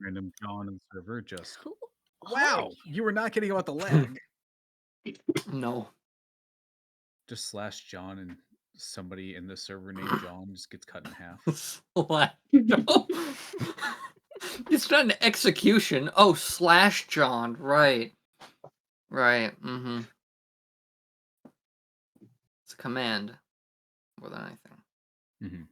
Random John and server just. Hi. Wow, you were not kidding about the lag. No. Just slash John and somebody in the server named John just gets cut in half. Slash. It's not an execution. Oh, slash John. Right. Right. Mm-hmm. It's a command more than anything. Mm-hmm.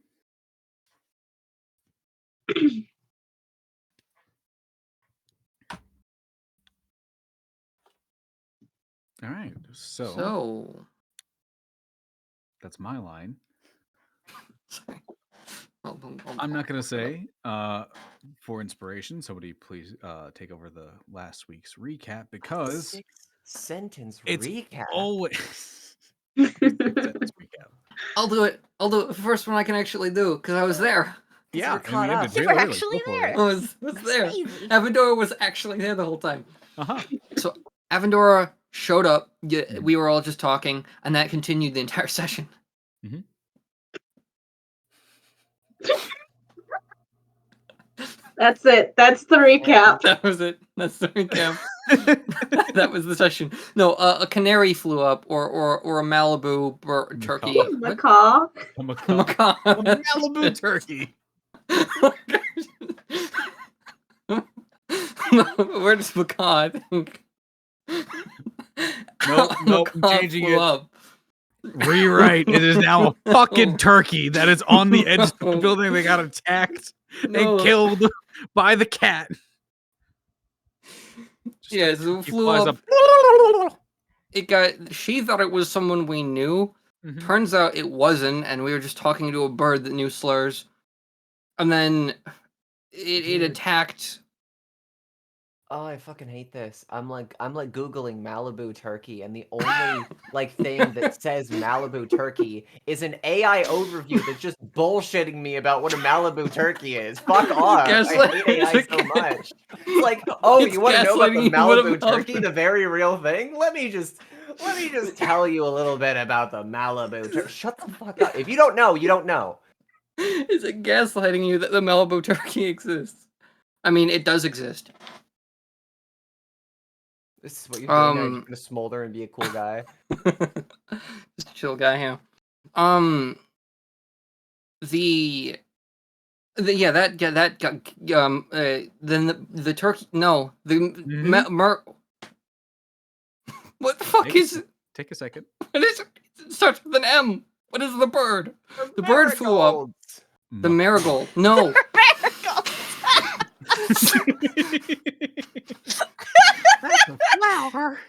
All right, so that's my line. Sorry. I'm not gonna say for inspiration. Somebody please take over the last week's recap because 6-sentence it's recap. always 6-sentence recap. I'll do it. I'll do it. The first one I can actually do because I was there. Yeah, we're caught up. you were actually there. I was there. Crazy. Avendora was actually there the whole time. Uh-huh. So Avendora showed up. We were all just talking, and that continued the entire session. Mm-hmm. That's it. That's the recap. That was it. That's the recap. That was the session. No, a canary flew up, or a Malibu turkey. Macaw. A macaw. A Malibu turkey. Where does macaw, I think? Nope, I'm changing it. Up. Rewrite. It is now a fucking turkey that is on the edge of the building. They got attacked and killed by the cat. Yeah, so it flew up. She thought it was someone we knew. Mm-hmm. Turns out it wasn't, and we were just talking to a bird that knew slurs. And then it attacked. Oh, I fucking hate this. I'm like Googling Malibu turkey, and the only thing that says Malibu turkey is an AI overview that's just bullshitting me about what a Malibu turkey is. Fuck off. I hate AI so much. It's like, oh, you want to know about the Malibu turkey, the very real thing? Let me just tell you a little bit about the Malibu turkey. Shut the fuck up. If you don't know, you don't know. Is it gaslighting you that the Malibu turkey exists? I mean, it does exist. This is what you're doing now. You're gonna smolder and be a cool guy. Just a chill guy, yeah. Then the turkey. No, what the fuck is it? Take a second. What is it? It starts with an M. What is the bird? The bird flew up. The marigold. No. That's a flower.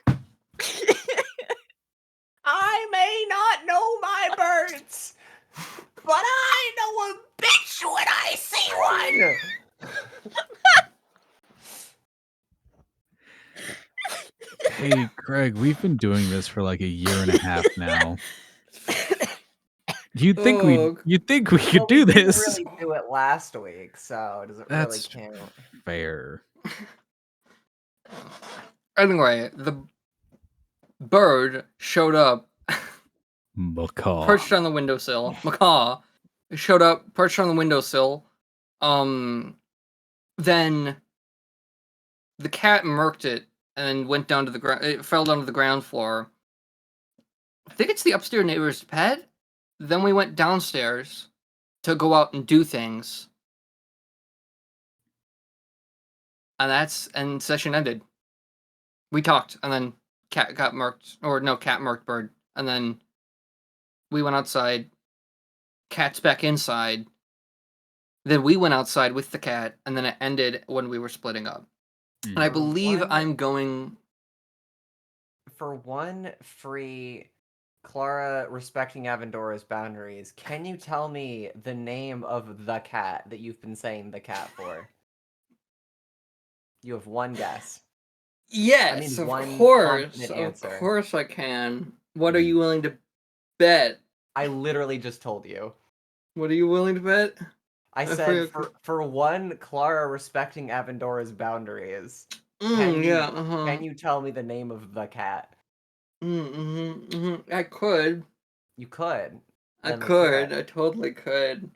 I may not know my birds, but I know a bitch when I see one. Hey, Craig, we've been doing this for like a year and a half now. You'd think we could do this. We didn't really do it last week, so does it really count? Fair. Anyway, the bird showed up. Macaw. Perched on the windowsill. Macaw showed up, perched on the windowsill. Then the cat murked it and went down to the ground. It fell down to the ground floor. I think it's the upstairs neighbor's pet. Then we went downstairs to go out and do things. And session ended. We talked, and then cat got murked, cat murked bird. And then we went outside. Cat's back inside. Then we went outside with the cat, and then it ended when we were splitting up. And I believe I'm going... For one free Clara respecting Avendora's boundaries, can you tell me the name of the cat that you've been saying the cat for? You have one guess. Yes, of course I can. What are you willing to bet? I literally just told you. What are you willing to bet? I said for one Clara respecting Avendora's boundaries. Can you tell me the name of the cat? I could. You could. I could. I totally could.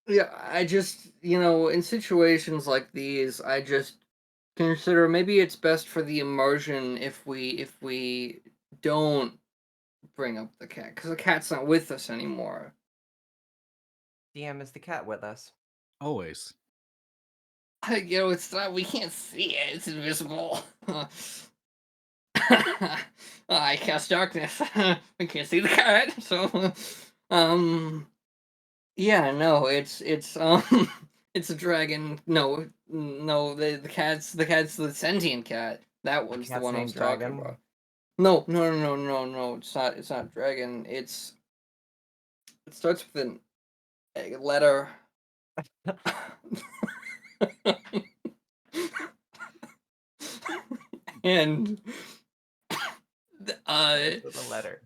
Yeah, I just, in situations like these, I just consider maybe it's best for the immersion if we don't bring up the cat, because the cat's not with us anymore. DM, is the cat with us? Always. It's not. We can't see it. It's invisible. I cast darkness. We can't see the cat. So, yeah, no, it's it's a dragon. No, the cat's the sentient cat. That one's the cat's one I named was talking Dragon? about. No, no, no, no, no, no. It's not dragon. It starts with a letter. And With a letter.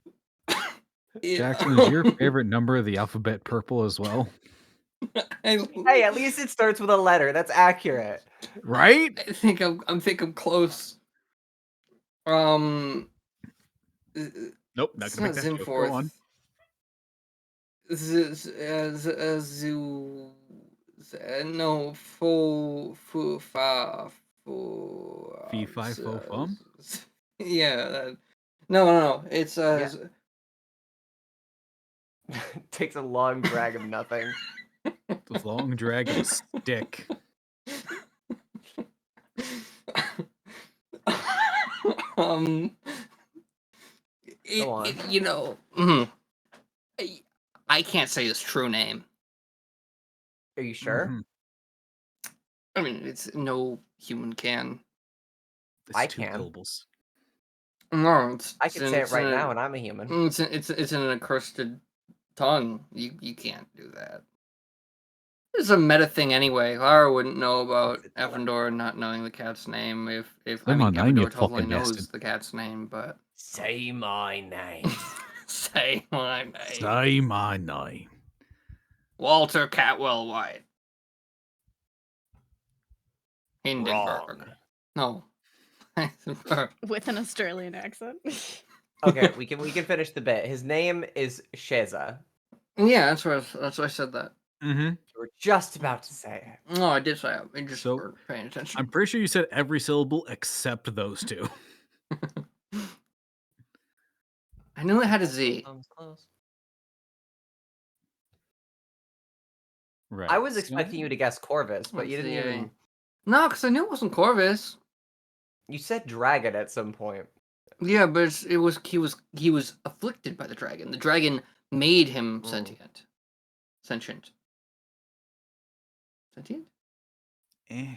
Jackson, is your favorite number of the alphabet purple as well? Hey, at least it starts with a letter. That's accurate. Right? I think I'm close. Nope, not It's gonna not make that joke. Go on. Zoo. No, fo fa fo. Fee fi fo fum? Yeah. No. It's Yeah. Takes a long drag of nothing. The long drag of a stick. Go on. I can't say his true name. Are you sure? Mhm. I mean, it's no human can. It's I two can. syllables. No, I can say it right now, and I'm a human. It's in an accursed tongue. You can't do that. This is a meta thing anyway. Lara wouldn't know about Evandor not knowing the cat's name if Say my name, you Evandor totally fucking knows bastard. the cat's name, but Say my name. say my name. Say my name. Walter Catwell White. Hindenburg. Wrong. No. Hindenburg. With an Australian accent. Okay, we can finish the bit. His name is Sheza. Yeah, that's why I said that. Mm-hmm. You were just about to say it. No, I did say it. I just So, weren't paying attention. I'm pretty sure you said every syllable except those two. I knew it had a Z. Close. Right. I was expecting you to guess Corvus, but you didn't ZA. even. No, because I knew it wasn't Corvus. You said dragon at some point. Yeah, but he was afflicted by the dragon. The dragon made him sentient. Sentient. Sentient? Eh.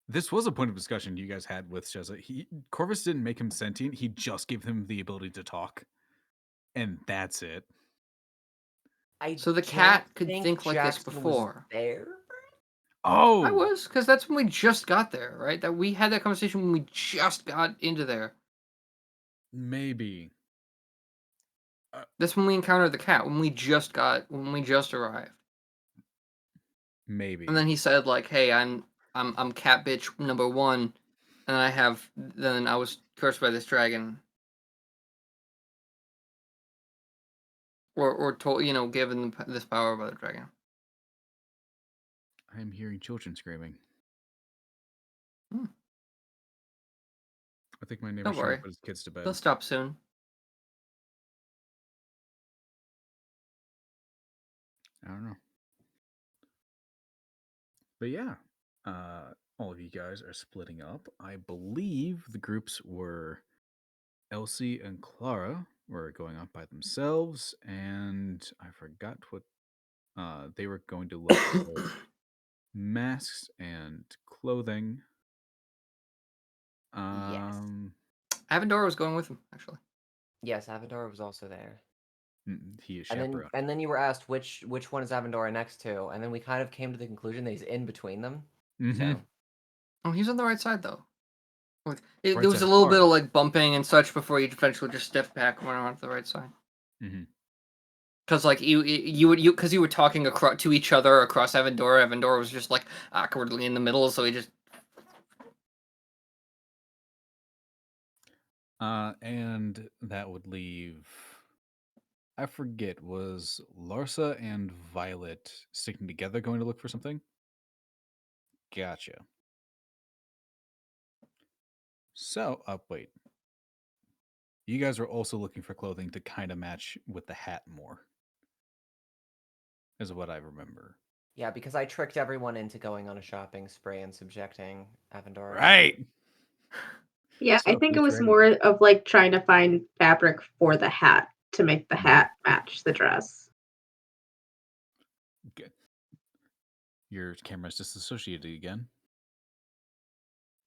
This was a point of discussion you guys had with Sheza. Corvus didn't make him sentient. He just gave him the ability to talk, and that's it. So the cat could think like this before. There? Oh, I was, because that's when we just got there, right? That we had that conversation when we just got into there. maybe. That's when we encountered the cat. When we just arrived. Maybe. And then he said, like, "Hey, I'm cat bitch number 1, and then I was cursed by this dragon." Or told, given this power by the dragon. I'm hearing children screaming. Hmm. I think my neighbor's Don't trying worry. to put his kids to bed. They'll stop soon. I don't know. But yeah, all of you guys are splitting up. I believe the groups were Elsie and Clara were going off by themselves, and I forgot what they were going to look for masks and clothing. Yes. Avendor was going with him, actually. Yes, Avendor was also there. He is chaperone. And then you were asked which one is Avendor next to, and then we kind of came to the conclusion that he's in between them. Mm-hmm. So. Oh, he's on the right side, though. There Right was side a little of bit Clara. of like bumping and such before you eventually just stepped back and went around to the right side. Mm-hmm. Because like you were talking to each other across Avendor. Avendor was just like awkwardly in the middle, so he just. And that would leave I forget. Was Larsa and Violet sticking together going to look for something? Gotcha. So, wait. You guys were also looking for clothing to kind of match with the hat more, is what I remember. Yeah, because I tricked everyone into going on a shopping spree and subjecting Avendora. Right. Yeah, I So, think it who's was ready? more of like trying to find fabric for the hat to make the hat match the dress. Good. Your camera's disassociated again.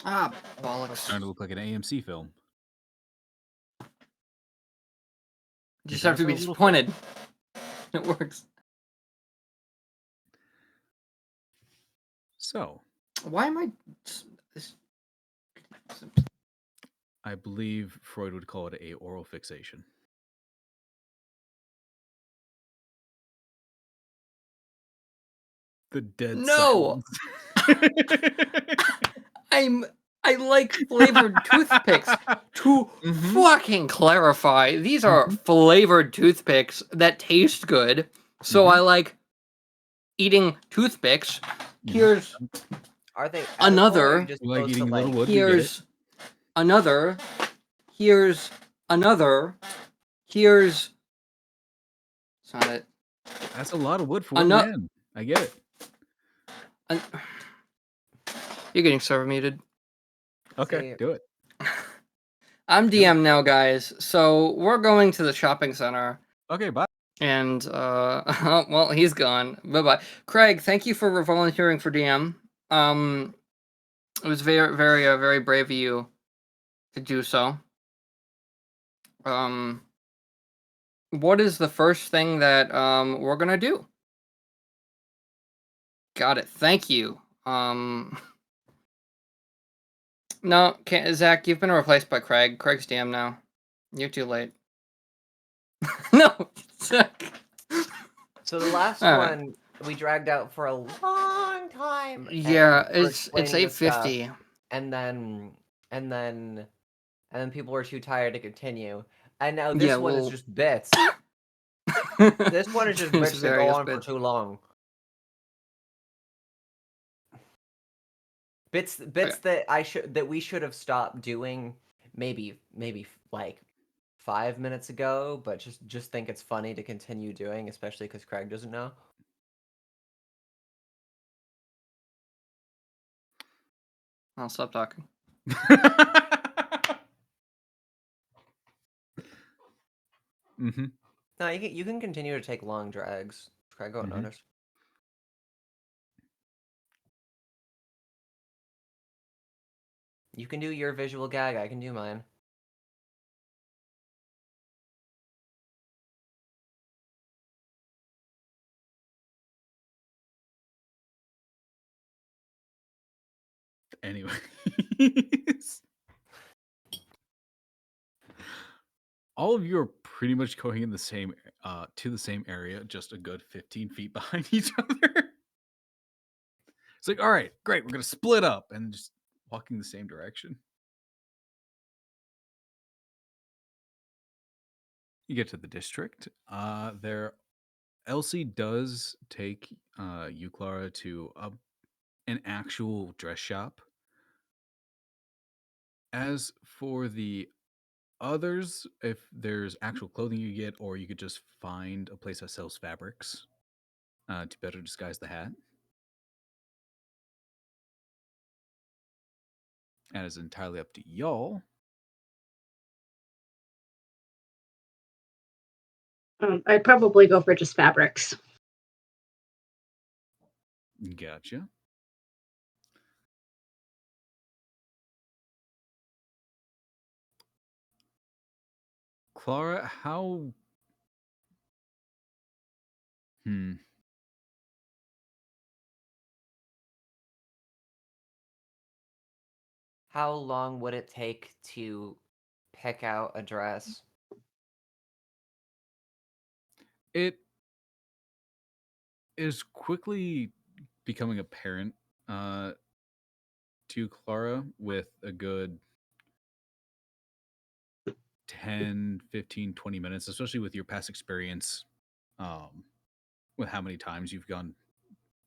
Ah, It's bollocks. starting to look like an AMC film. You Your just have to dice be are a little disappointed. It works. So, Why am I? This... I believe Freud would call it a oral fixation. The dead No! silence. I like flavored toothpicks. To fucking clarify, these are flavored toothpicks that taste good. So I like eating toothpicks. Here's Are they edible, or are another. you just You like supposed eating to, little like... wood? We get it. Here's another. Here's another. Here's. It's not it. That's a lot of wood for one Ano- man. I get it. You're getting server muted. Okay, See- do it. I'm DM now, guys. So we're going to the shopping center. Okay, bye. And oh, well, he's gone. Bye bye, Craig. Thank you for volunteering for DM. It was very, very, very brave of you to do so. What is the first thing that we're gonna do? Got it. Thank you. No, Zach, you've been replaced by Craig. Craig's DM now. You're too late. No, Zach. So the last Alright. one we dragged out for a long time. Yeah, and we're it's explaining the stuff, 8:50. and then people were too tired to continue. And now this one is just bits. This one is just There's bits that go various on bits. for too long. Bits that we should have stopped doing maybe like 5 minutes ago, but just think it's funny to continue doing, especially because Craig doesn't know. I'll stop talking. No, you can continue to take long drags. Craig won't notice. You can do your visual gag, I can do mine. Anyways. All of you are pretty much going in the same to the same area, just a good 15 feet behind each other. It's like, all right, great, we're gonna split up and just walking the same direction. You get to the district. Elsie does take you, Clara, to an actual dress shop. As for the others, if there's actual clothing you get, or you could just find a place that sells fabrics to better disguise the hat. And it's entirely up to y'all. I'd probably go for just fabrics. Gotcha. Clara, how... How long would it take to pick out a dress? It is quickly becoming apparent to Clara with a good 10, 15, 20 minutes, especially with your past experience, with how many times you've gone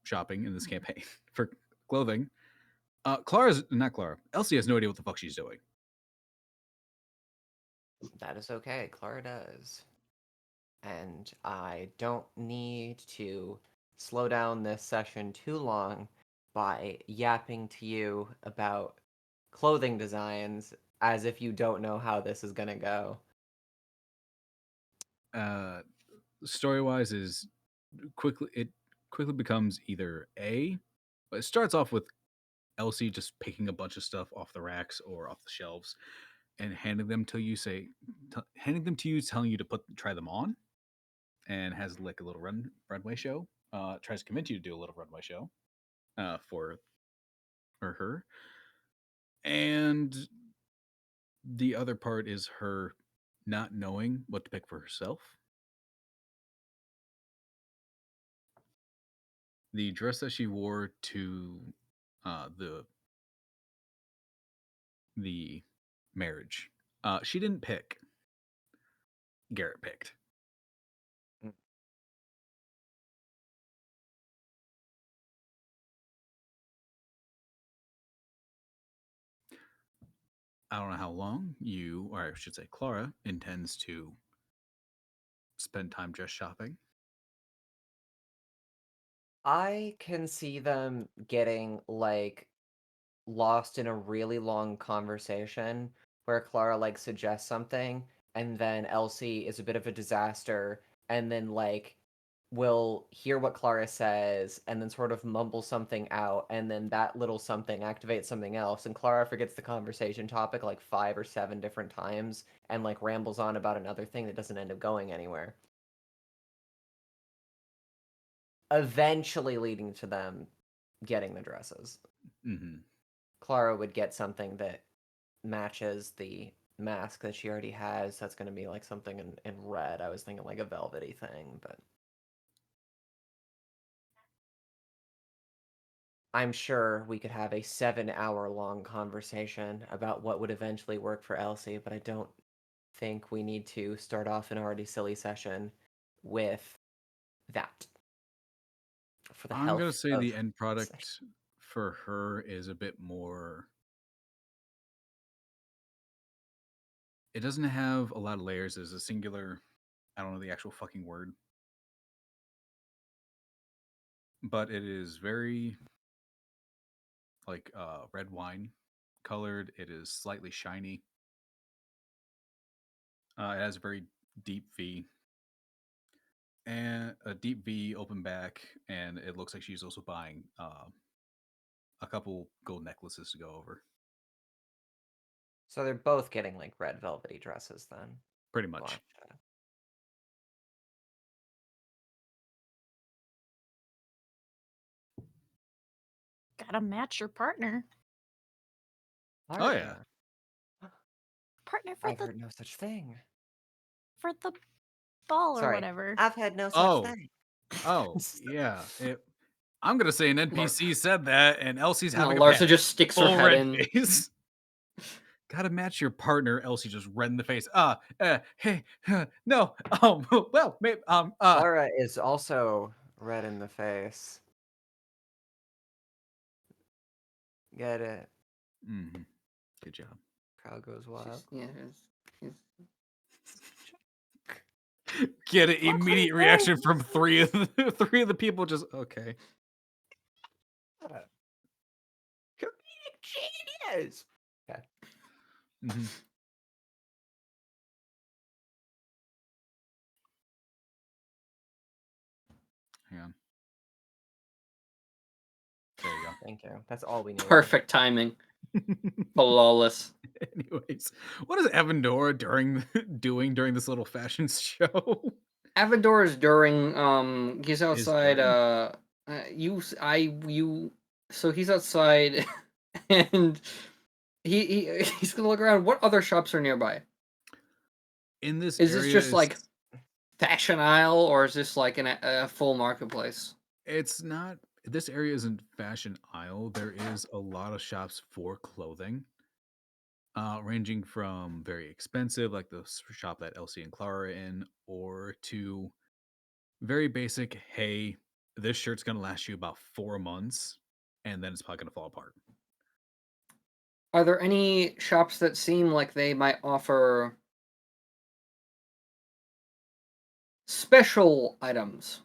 shopping in this campaign for clothing. Elsie has no idea what the fuck she's doing. That is okay. Clara does. And I don't need to slow down this session too long by yapping to you about clothing designs as if you don't know how this is going to go. Story wise, is it quickly becomes either but it starts off with Elsie just picking a bunch of stuff off the racks or off the shelves and handing them to you, telling you to try them on, and has like a little runway show. Tries to convince you to do a little runway show, for her, and the other part is her not knowing what to pick for herself. The dress that she wore to the marriage, she didn't pick. Garrett picked. I don't know how long or I should say Clara, intends to spend time dress shopping. I can see them getting like lost in a really long conversation where Clara like suggests something and then Elsie is a bit of a disaster and then like will hear what Clara says and then sort of mumble something out and then that little something activates something else and Clara forgets the conversation topic like 5 or 7 different times and like rambles on about another thing that doesn't end up going anywhere. Eventually leading to them getting the dresses. Mm-hmm. Clara would get something that matches the mask that she already has. That's going to be like something in red. I was thinking like a velvety thing, but I'm sure we could have a 7-hour long conversation about what would eventually work for Elsie, but I don't think we need to start off an already silly session with that. For the I'm health gonna say of the end product for her is a bit more. It doesn't have a lot of layers. There's a singular. I don't know the actual fucking word, but it is very like red wine colored. It is slightly shiny. It has a very deep V and a deep V open back, and it looks like she's also buying a couple gold necklaces to go over. So they're both getting like red velvety dresses then. Pretty much. Gotcha. Gotta match your partner. Oh yeah. Partner for I've the heard no such thing. ball or Sorry. whatever. I've had no such Oh. thing. Oh yeah. I'm gonna say an NPC said that, and Elsie's No, having a Larsa bad just sticks her full head red in. face. Gotta match your partner. Elsie just red in the face. Hey, no. Well, maybe. Clara is also red in the face. Get it? Mm-hmm. Good job. Crowd goes wild. Get an Fuck immediate my reaction face. from three of the people. Just okay. Comedic genius. Okay. Mm-hmm. Hang on. There you go. Thank you. That's all we need. Perfect timing. Flawless. Anyways, what is Evandora doing during this little fashion show? Avador is during he's outside so he's outside and he's gonna look around. What other shops are nearby? In this Is area, this just like fashion aisle or is this like a full marketplace? it's not. This area isn't fashion aisle. There is a lot of shops for clothing. ranging from very expensive, like the shop that Elsie and Clara are in, or to very basic, hey, this shirt's going to last you about 4 months, and then it's probably going to fall apart. Are there any shops that seem like they might offer special items?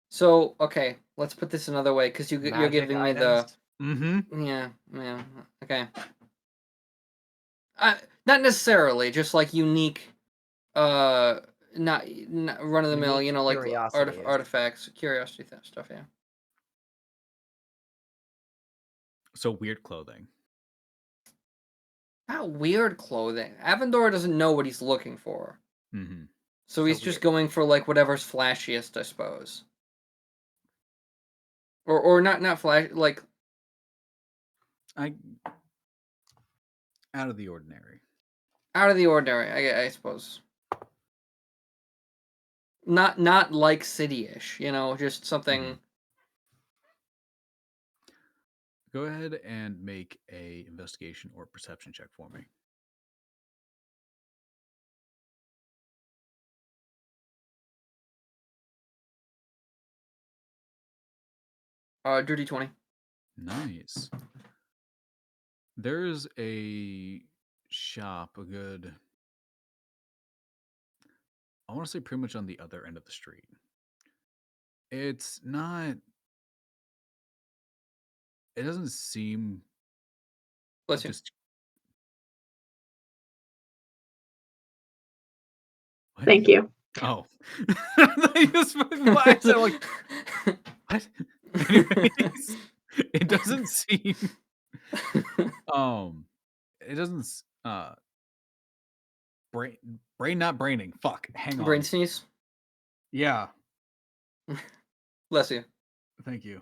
So, okay, let's put this another way, because you're Magic giving me items? Mm-hmm. yeah, okay. Not necessarily, just like unique, not run of the mill, Unique like curiosities. artifacts, curiosity stuff, yeah. So weird clothing. Not weird clothing. Avendor doesn't know what he's looking for. Mm-hmm. So So he's just weird. going for like whatever's flashiest, I suppose. Or not flash, like Out of the ordinary. out of the ordinary, I suppose. Not like city-ish, just something. Mhm. Go ahead and make a investigation or perception check for me. Dirty 20. Nice. There's a shop, I want to say pretty much on the other end of the street. It's not, it doesn't seem Bless you. just. What? Thank you. Oh. I just I said, like, what? Anyways, it doesn't seem, it doesn't, brain not braining. Fuck, hang on. Brain sneeze. Yeah, Bless you. thank you.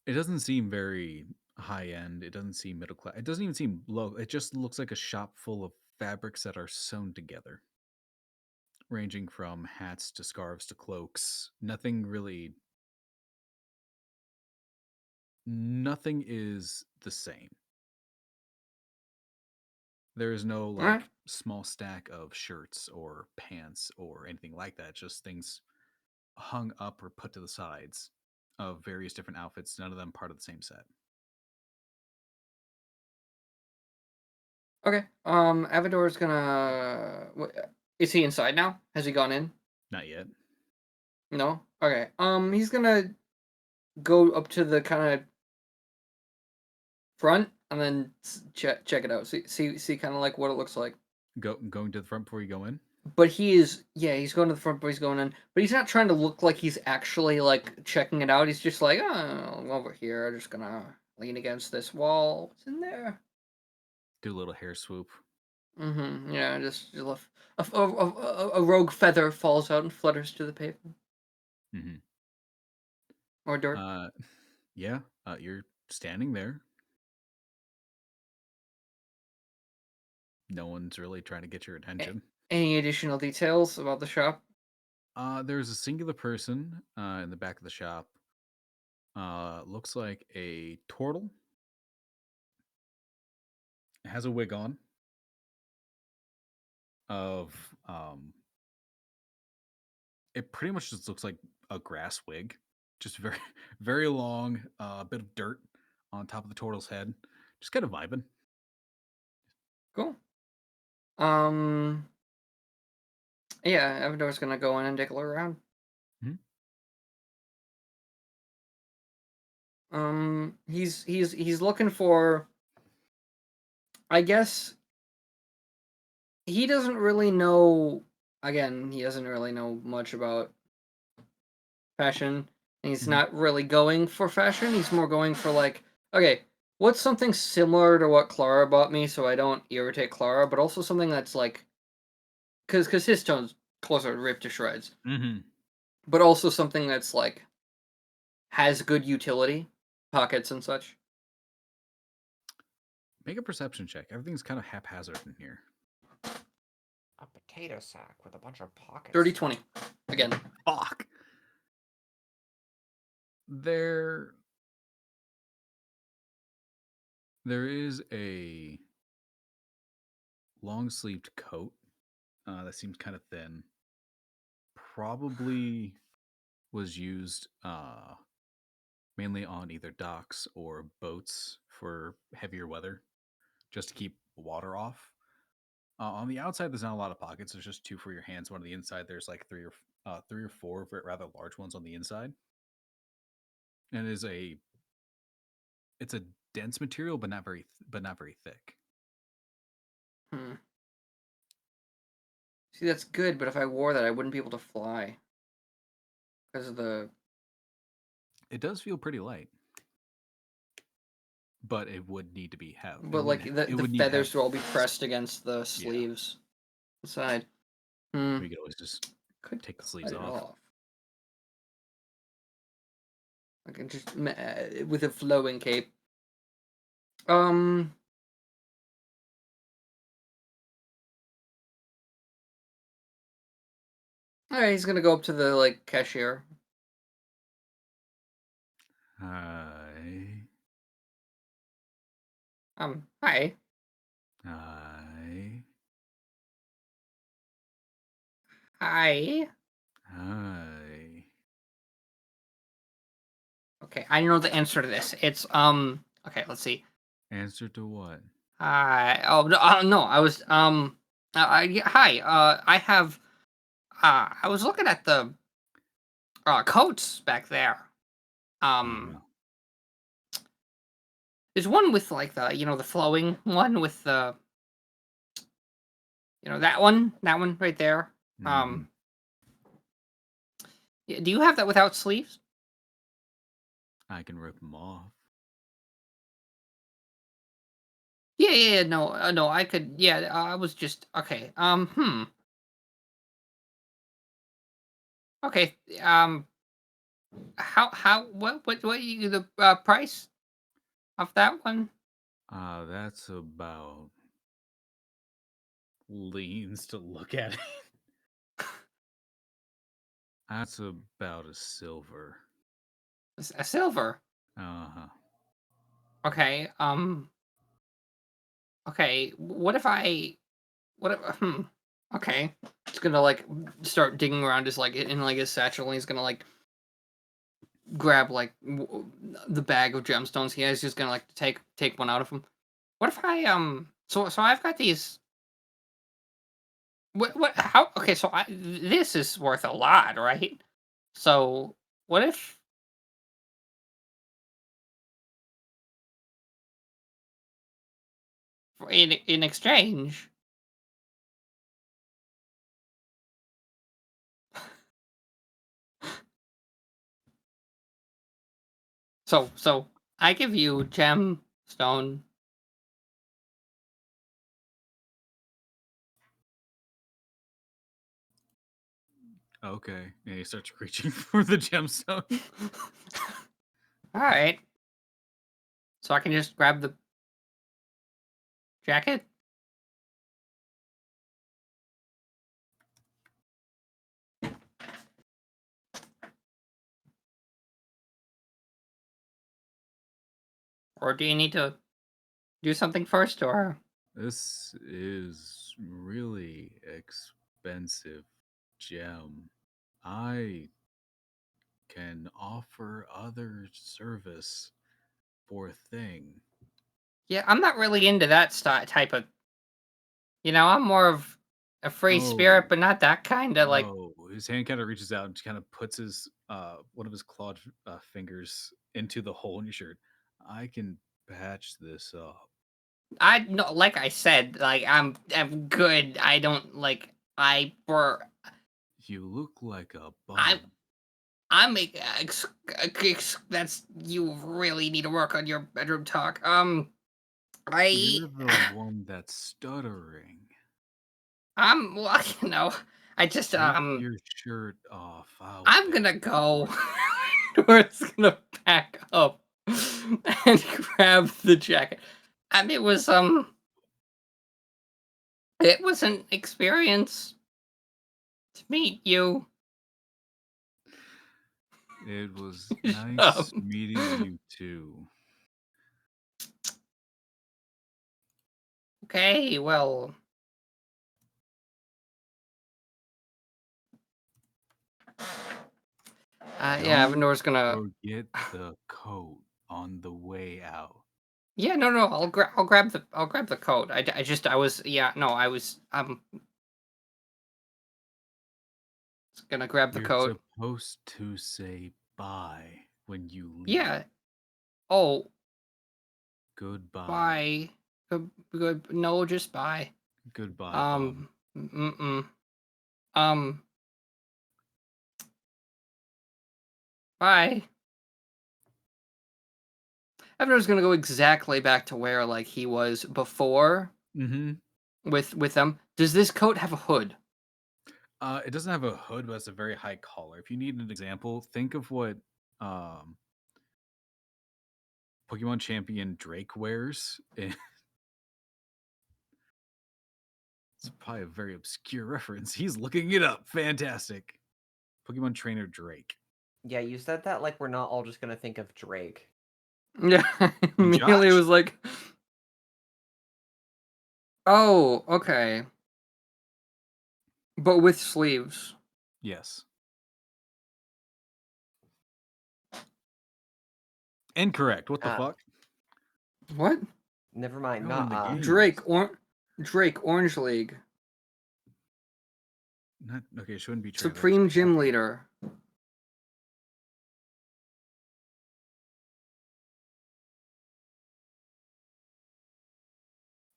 It doesn't seem very high end. It doesn't seem middle class. It doesn't even seem low. It just looks like a shop full of fabrics that are sewn together, ranging from hats to scarves to cloaks. Nothing is the same. There is no like Alright. small stack of shirts or pants or anything like that. Just things hung up or put to the sides of various different outfits, none of them part of the same set. Okay. Avador's gonna. Is he inside now? Has he gone in? Not yet. No. Okay. He's gonna go up to the kind of front and then check it out. See kind of like what it looks like. Going to the front before you go in? But he's going to the front, but he's going in. But he's not trying to look like he's actually like checking it out. He's just like, oh, over here. I'm just gonna lean against this wall. What's in there? Do a little hair swoop. Mm-hmm. Yeah, just a rogue feather falls out and flutters to the pavement. Mm-hmm. Or dirt. Yeah. You're standing there. No one's really trying to get your attention. Any additional details about the shop? There's a singular person in the back of the shop. Looks like a turtle. It has a wig on. It pretty much just looks like a grass wig, just very, very long. A bit of dirt on top of the turtle's head. Just kind of vibing. Cool. Yeah, Avador's gonna go in and take a look around. He's looking for. I guess he doesn't really know. Again, he doesn't really know much about fashion. And he's not really going for fashion. He's more going for like, okay, what's something similar to what Clara bought me, so I don't irritate Clara, but also something that's like, because his tone's closer ripped to shreds. Mm-hmm. But also something that's like has good utility, pockets and such. Make a perception check. Everything's kind of haphazard in here. A potato sack with a bunch of pockets. 30-20. Again. Fuck. There is a long-sleeved coat that seems kind of thin. Probably was used mainly on either docks or boats for heavier weather, just to keep water off. On the outside, there's not a lot of pockets. There's just two for your hands. One on the inside. There's like three or four rather large ones on the inside. And it's a dense material, but not very thick. Hmm. See, that's good, but if I wore that, I wouldn't be able to fly because of the. It does feel pretty light, but it would need to be heavy. But like the feathers will all be pressed against the sleeves inside. We could always just take the sleeves cut it off. I can just with a flowing cape. Alright, he's gonna go up to the like cashier. Hi. Hi. Hi. Hi. Hi. Okay, I know the answer to this. It's okay, let's see. Answer to what? Hi. Oh no, no, I was hi. I have I was looking at the coats back there. There's one with like the the flowing one with the that one right there. Do you have that without sleeves? I can rip them off. Yeah, no, no, I could. Yeah, I was just okay. Okay. What you the price of that one? That's about leans to look at it. That's about a silver. A silver. Uh-huh. Okay. Okay. What if I? What if? Okay. He's gonna like start digging around his like in like his satchel. And he's gonna like grab like the bag of gemstones he has. He's gonna like take one out of him. What if I So I've got these. What? How? Okay. So this is worth a lot, right? So what if? In exchange. So I give you gemstone. Okay. And he starts reaching for the gemstone. All right. So I can just grab the jacket. Or do you need to do something first, or? This is really expensive gem. I can offer other service for a thing. Yeah, I'm not really into that type of. I'm more of a free spirit, but not that kind of like. Oh, his hand kind of reaches out and kind of puts his one of his clawed fingers into the hole in your shirt. I can patch this up. I no, like I said, like I'm good. I don't like You look like a I'm bum. I'm that's you really need to work on your bedroom talk. You're the one that's stuttering. Well, I just Take your shirt off. I'm gonna go. We're gonna pack up and grab the jacket. And it was an experience to meet you. It was Shut nice up. meeting you too. Okay, well. Yeah, Don't Avendor's gonna. forget the coat on the way out. Yeah, no, I'll grab the coat. I was gonna grab the You're coat. supposed to say bye when you leave. Yeah. Oh, Goodbye. bye. Good. No, just bye. Goodbye, bum. Bye. Avendor's gonna go exactly back to where like he was before Mm-hmm. with them. Does this coat have a hood? It doesn't have a hood, but it's a very high collar. If you need an example, think of what Pokemon champion Drake wears. It's probably a very obscure reference. He's looking it up. Fantastic. Pokemon trainer Drake. Yeah, you said that like we're not all just gonna think of Drake. Yeah, immediately Josh? was like, oh, okay. But with sleeves. Yes. Incorrect. What the fuck? What? Never mind. Ruined the game. Drake, Orange League. Not okay. It shouldn't be trainers. Supreme Gym Leader.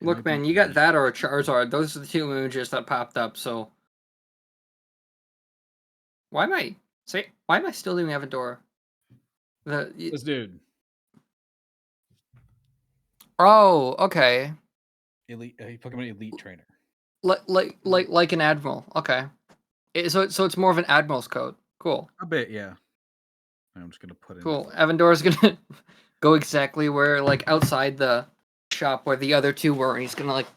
Look, man, you got that or a Charizard. Those are the two images that popped up. So, why am I still doing Avador? This dude. Oh, okay. Elite Pokemon Elite Trainer. Like an Admiral. Okay. So it's more of an Admiral's coat. Cool. A bit, yeah. I'm just gonna put in. Cool. Avendor's gonna go exactly where, like, outside the shop where the other two were, and he's gonna, like,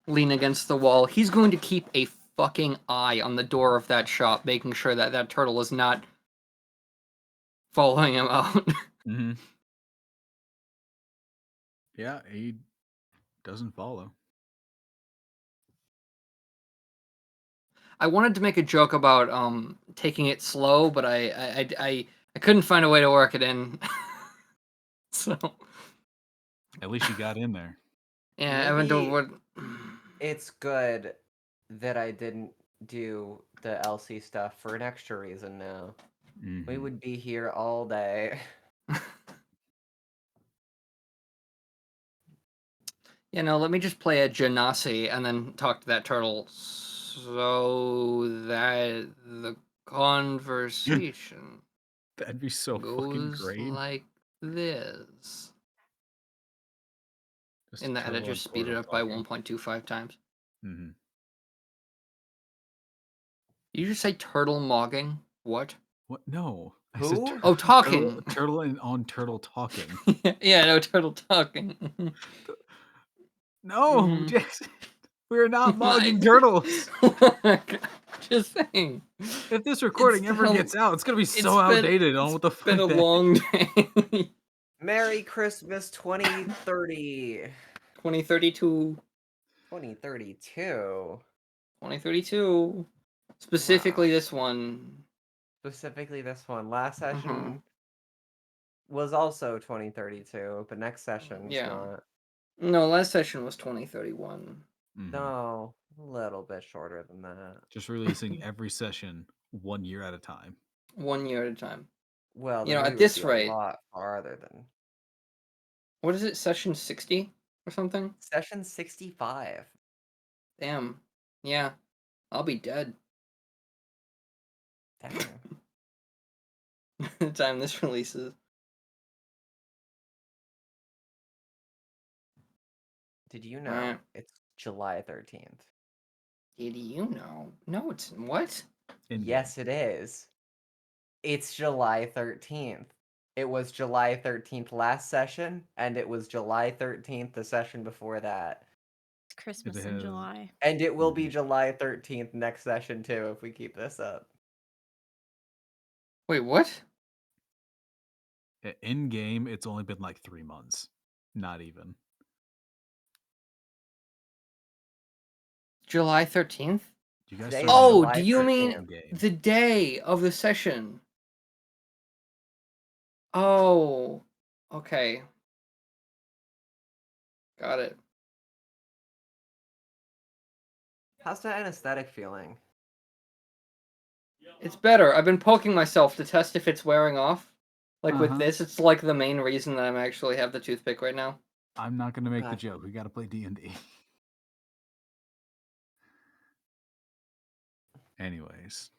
lean against the wall. He's going to keep a fucking eye on the door of that shop, making sure that that turtle is not following him out. Mm-hmm. Yeah, he doesn't follow. I wanted to make a joke about taking it slow, but I couldn't find a way to work it in. So At least you got in there. yeah, Maybe Avendor would. it's good that I didn't do the LC stuff for an extra reason now. Mm-hmm. We would be here all day. You know, let me just play a Genasi and then talk to that turtle. So that the conversation That'd be so fucking goes great. like this. Just In that, I turtle just and speed it Portal up by talking. 1.25 times. Mm-hmm. You just say turtle mogging? What? What? No. I Who? said Oh, talking. Turtle and on turtle talking. Yeah, no, turtle talking. No, Jason. We're not mogging turtles. Just saying. If this recording ever gets out, it's gonna be so outdated on what the fuck. It's been a long day. Merry Christmas 2030. 2032. 2032. 2032. Specifically this one. Specifically this one. Last session was also 2032, but next session's not. No, last session was 2031. Mm-hmm. No, a little bit shorter than that. Just releasing every session 1 year at a time. 1 year at a time. Well, You know, movie at this would be rate, a lot farther than what is it? Session 60 or something? session 65. Damn. Yeah. I'll be dead. Dang. The time this releases. Did you know it's July 13th? Did you know? No, it's what? Yes, it is. It's July 13th. It was July 13th last session, and it was July 13th the session before that. It's Christmas in July. And it will be July 13th next session, too, if we keep this up. Wait, what? In game, it's only been like 3 months. Not even. July 13th? You guys Today started is Oh, July do you mean 13th. in game. the day of the session? Oh, okay. Got it. How's that anesthetic feeling? It's better. I've been poking myself to test if it's wearing off. Like with Uh-huh. this, it's like the main reason that I'm actually have the toothpick right now. I'm not gonna make the God. joke. We gotta play D&D. Anyways,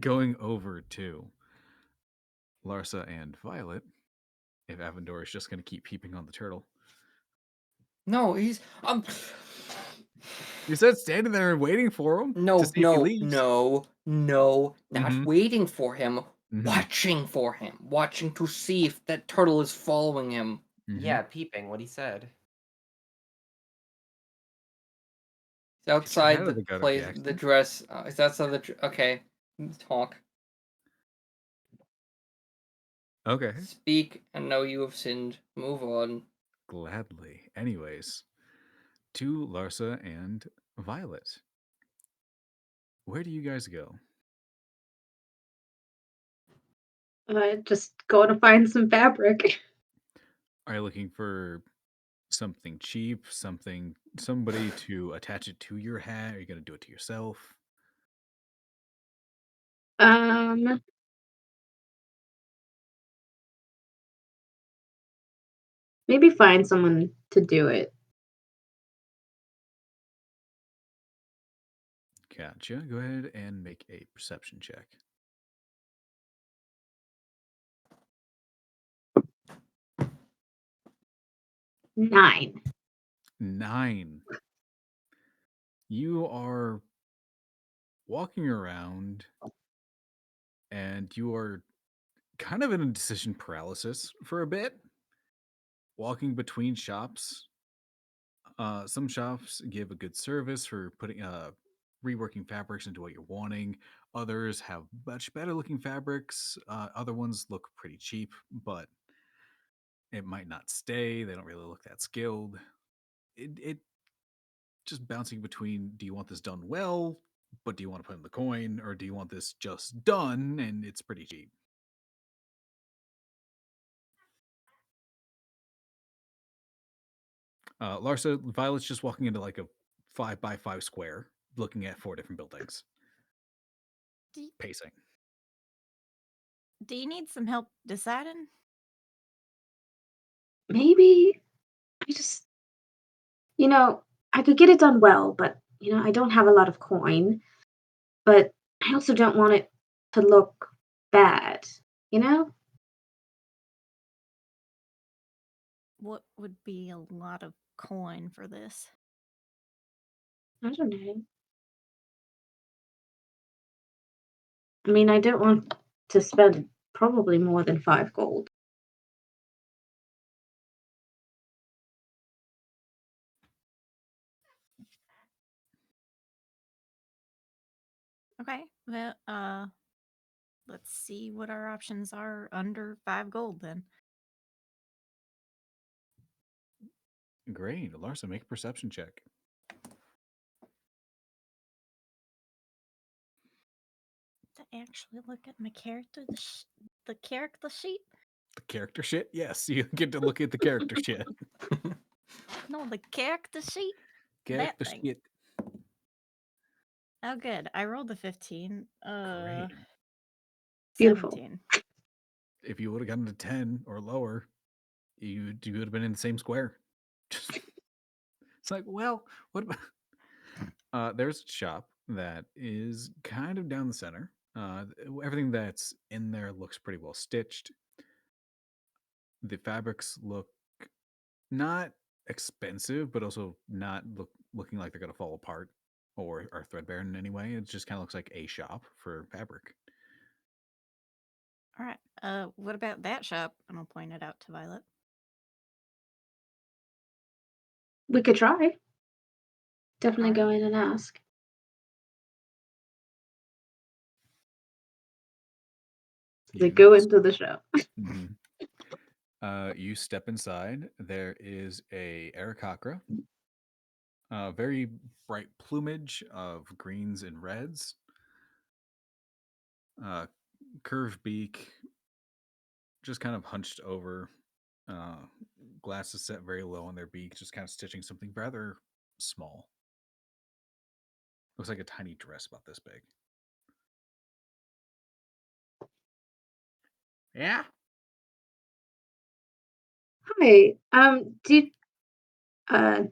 going over to Larsa and Violet. If Avendor is just gonna keep peeping on the turtle. No, he's You said standing there and waiting for him no, to see if he leaves. not Mhm. waiting for him, Mhm. watching for him, watching to see if that turtle is following him. Mhm. Yeah, peeping, what he said. He's outside ahead of the the gutter, place, Jackson. the dress. Is outside the okay? Talk. Okay. Speak and know you have sinned. Move on. Gladly. Anyways, to Larsa and Violet. Where do you guys go? Just going to find some fabric. Are you looking for something cheap, somebody to attach it to your hat? Are you gonna do it to yourself? Maybe find someone to do it. Gotcha. Go ahead and make a perception check. 9. 9. You are walking around and you are kind of in a decision paralysis for a bit, walking between shops. Some shops give a good service for putting reworking fabrics into what you're wanting. Others have much better looking fabrics. Other ones look pretty cheap, but it might not stay. They don't really look that skilled. It just bouncing between, do you want this done well, but do you want to put in the coin, or do you want this just done and it's pretty cheap? Larsa, Violet's just walking into like a 5x5 square, looking at 4 different buildings, Do you, pacing. do you need some help deciding? Maybe I just, I could get it done well, but, I don't have a lot of coin. But I also don't want it to look bad, you know? What would be a lot of coin for this? I don't know. I mean, I don't want to spend probably more than 5 gold. Okay, well, let's see what our options are under 5 gold then. Great. Larsa, make a perception check. To actually look at my character, the character sheet? The character shit? Yes, you get to look at the character shit. No, the character sheet? Character thing. shit. Oh, good. I rolled a 15. Great. Beautiful. 17. If you would have gotten to 10 or lower, you would have been in the same square. It's like, well, what about... there's a shop that is kind of down the center. Everything that's in there looks pretty well stitched. The fabrics look not expensive, but also not looking like they're going to fall apart or are threadbare in any way. It just kind of looks like a shop for fabric. All right. What about that shop? And I'll point it out to Violet. We could try. Definitely go Alright. in and ask. to You go into the show. Mhm. You step inside. There is a Aarakocra, very bright plumage of greens and reds, uh, curved beak, just kind of hunched over, uh, glasses set very low on their beak, just kind of stitching something rather small. Looks like a tiny dress about this big. Yeah. Hi. Uh,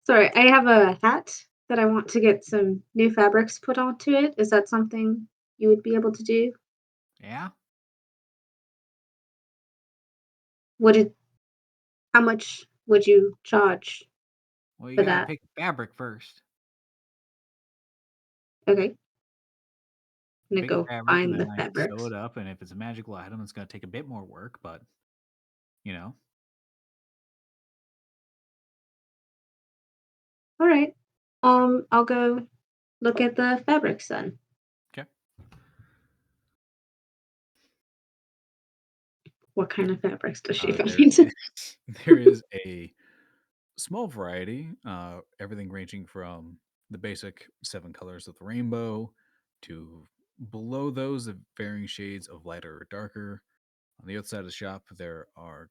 sorry, I have a hat that I want to get some new fabrics put onto it. Is that something you would be able to do? Yeah. Would it? How much would you charge Well, you for gotta that? pick fabric first. Okay, I'm gonna Pick a go fabric, and find then the I sew fabrics. it up. And if it's a magical item, it's gonna take a bit more work, but you know. All right. I'll go look at the fabrics then. Okay. What kind of fabrics does she There find? is there is a small variety, everything ranging from the basic 7 colors of the rainbow to below those of varying shades of lighter or darker. On the other side of the shop, there are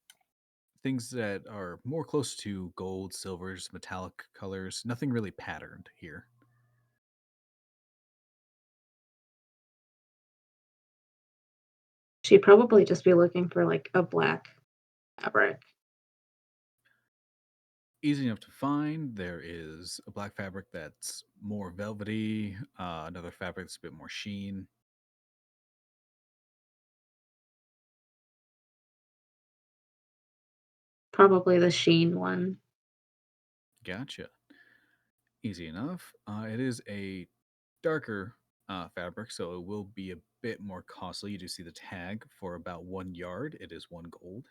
things that are more close to gold, silvers, metallic colors. Nothing really patterned here. She'd probably just be looking for like a black fabric. Easy enough to find. There is a black fabric that's more velvety, another fabric that's a bit more sheen. Probably the sheen one. Gotcha. Easy enough. It is a darker fabric, so it will be a bit more costly. You do see the tag for about 1 yard. It is 1 gold.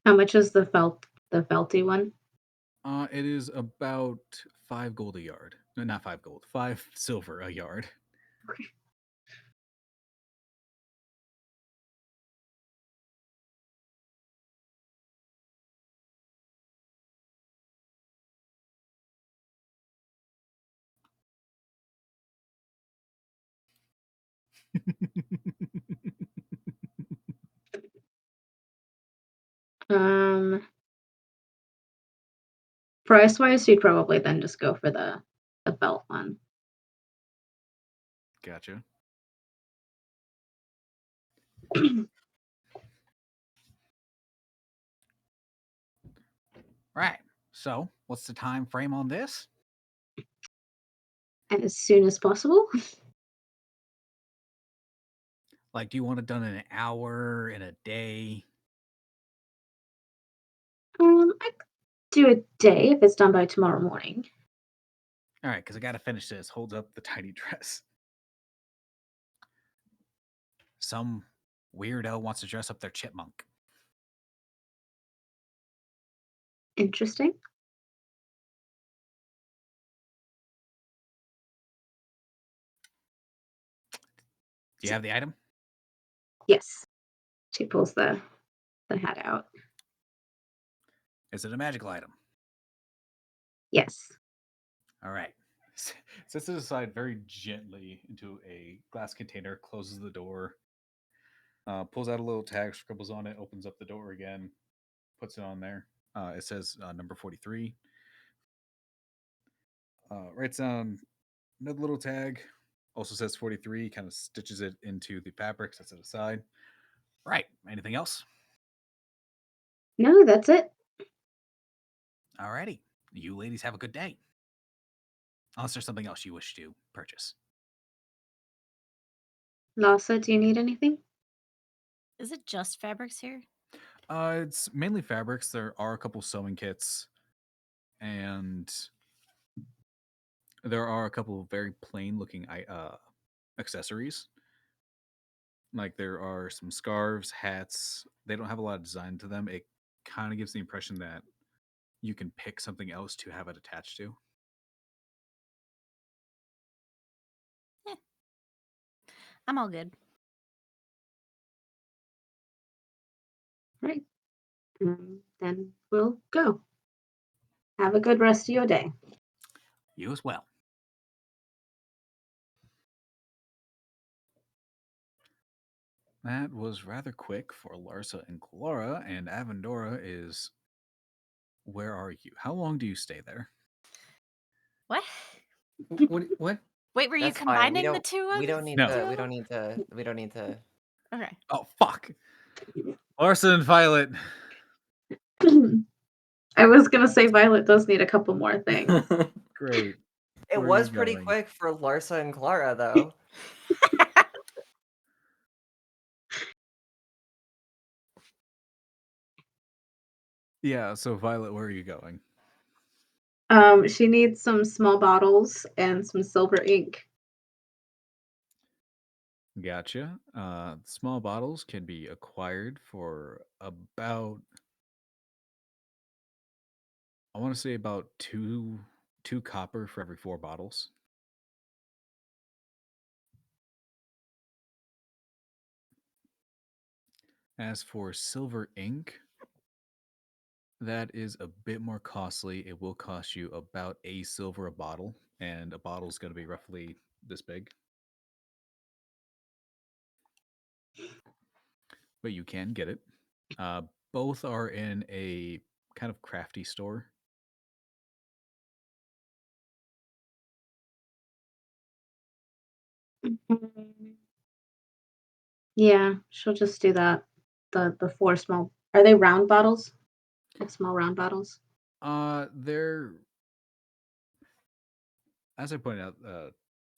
How much is the felty one? It is about 5 gold a yard. No, not 5 gold. 5 silver a yard. Um, price wise, you'd probably then just go for the felt one. Gotcha. Right. So, what's the time frame on this? As soon as possible. Like, do you want it done in an hour, in a day? I could do a day if it's done by tomorrow morning. All right, because I got to finish this. Holds up the tiny dress. Some weirdo wants to dress up their chipmunk. Interesting. Do you have the item? Yes. She pulls the hat out. Is it a magical item? Yes. All right. Sets it aside very gently into a glass container, closes the door, pulls out a little tag, scribbles on it, opens up the door again, puts it on there. It says number 43. Writes down another little tag, also says 43, kind of stitches it into the fabric, sets it aside. Right. Anything else? No, that's it. Alrighty. You ladies have a good day. Unless there's something else you wish to purchase. Lhasa, do you need anything? Is it just fabrics here? It's mainly fabrics. There are a couple sewing kits, and there are a couple of very plain looking accessories. Like there are some scarves, hats. They don't have a lot of design to them. It kind of gives the impression that you can pick something else to have it attached to. I'm all good. Right. Then we'll go. Have a good rest of your day. You as well. That was rather quick for Larsa and Clara, and Avendora is. Where are you? How long do you stay there? What? What? Wait, were you That's fine. combining the two of We don't need No. to. two We of don't them? need to. We don't need to. Okay. Oh, fuck. Larsa and Violet. I was gonna say Violet does need a couple more things. Great. It Where are was you pretty going? quick for Larsa and Clara, though. Yeah, so Violet, where are you going? She needs some small bottles and some silver ink. Gotcha. Small bottles can be acquired for about, I want to say about two copper for every 4 bottles. As for silver ink, that is a bit more costly. It will cost you about a silver a bottle, and a bottle is going to be roughly this big. But you can get it. Both are in a kind of crafty store. Yeah, she'll just do that. The 4 small. Are they round bottles? Like small round bottles? They're, as I pointed out,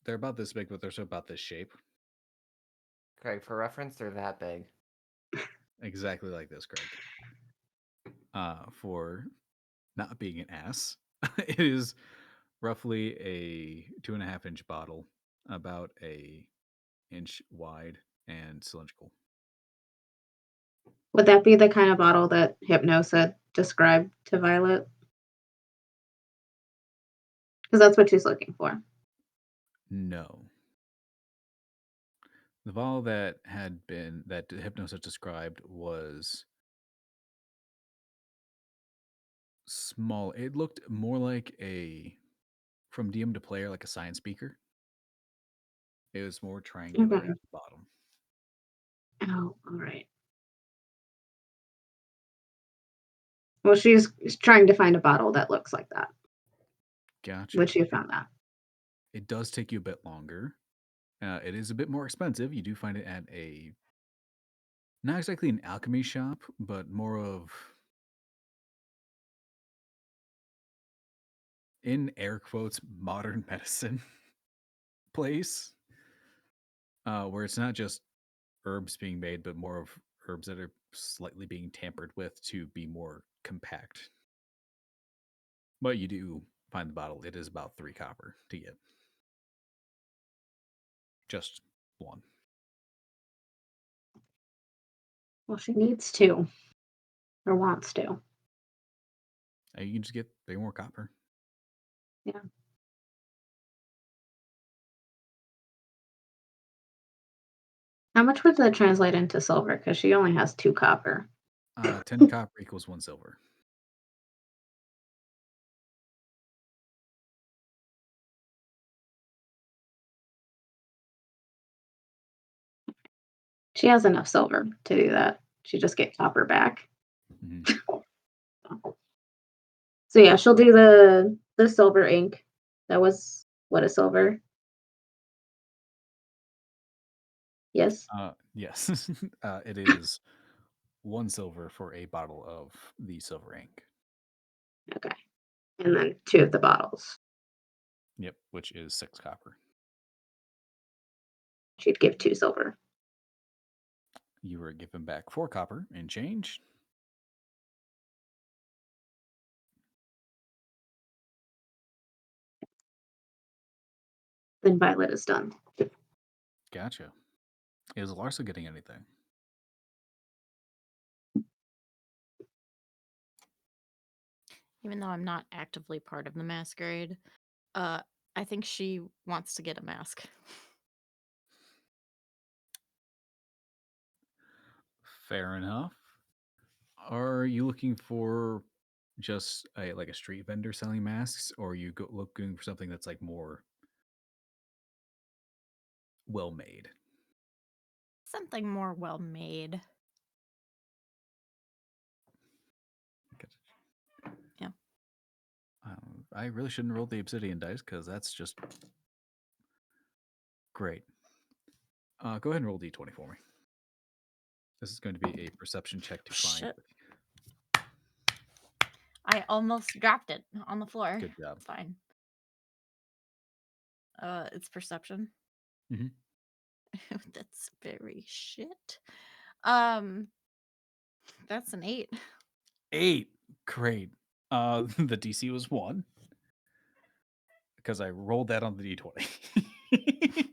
they're about this big, but they're also about this shape. Craig, for reference, they're that big. Exactly like this, Greg. For not being an ass, it is roughly a 2.5-inch bottle, about a inch wide and cylindrical. Would that be the kind of bottle that Hypnosa described to Violet? Because that's what she's looking for. No. The bottle that Hypnosis described was small. It looked more like from DM to player, like a science beaker. It was more triangular Okay. at the bottom. Oh, all right. Well, she's trying to find a bottle that looks like that, Gotcha. which you found that. It does take you a bit longer. It is a bit more expensive. You do find it at not exactly an alchemy shop, but more of, in air quotes, modern medicine place, where it's not just herbs being made, but more of herbs that are slightly being tampered with to be more compact. But you do find the bottle. It is about 3 copper to get. Just one. Well, she needs to, or wants to. And you can just get 3 more copper. Yeah. How much would that translate into silver? Because she only has 2 copper. 10 copper equals 1 silver. She has enough silver to do that. She just get copper back. Mhm. So yeah, she'll do the silver ink. That was what, a silver? Yes. Yes. It is 1 silver for a bottle of the silver ink. Okay. And then 2 of the bottles. Yep, which is 6 copper. She'd give 2 silver. You were given back 4 copper in change. Then Violet is done. Gotcha. Is Larsa getting anything? Even though I'm not actively part of the masquerade, I think she wants to get a mask. Fair enough. Are you looking for just a street vendor selling masks, or are you looking for something that's like more well made? Something more well made. Yeah. I really shouldn't roll the obsidian dice because that's just great. Go ahead and roll d20 for me. This is going to be a perception check to find. Shit. I almost dropped it on the floor. Good job. It's fine. It's perception. Mhm. That's very shit. That's an 8. 8. Great. The DC was 1 because I rolled that on the d20.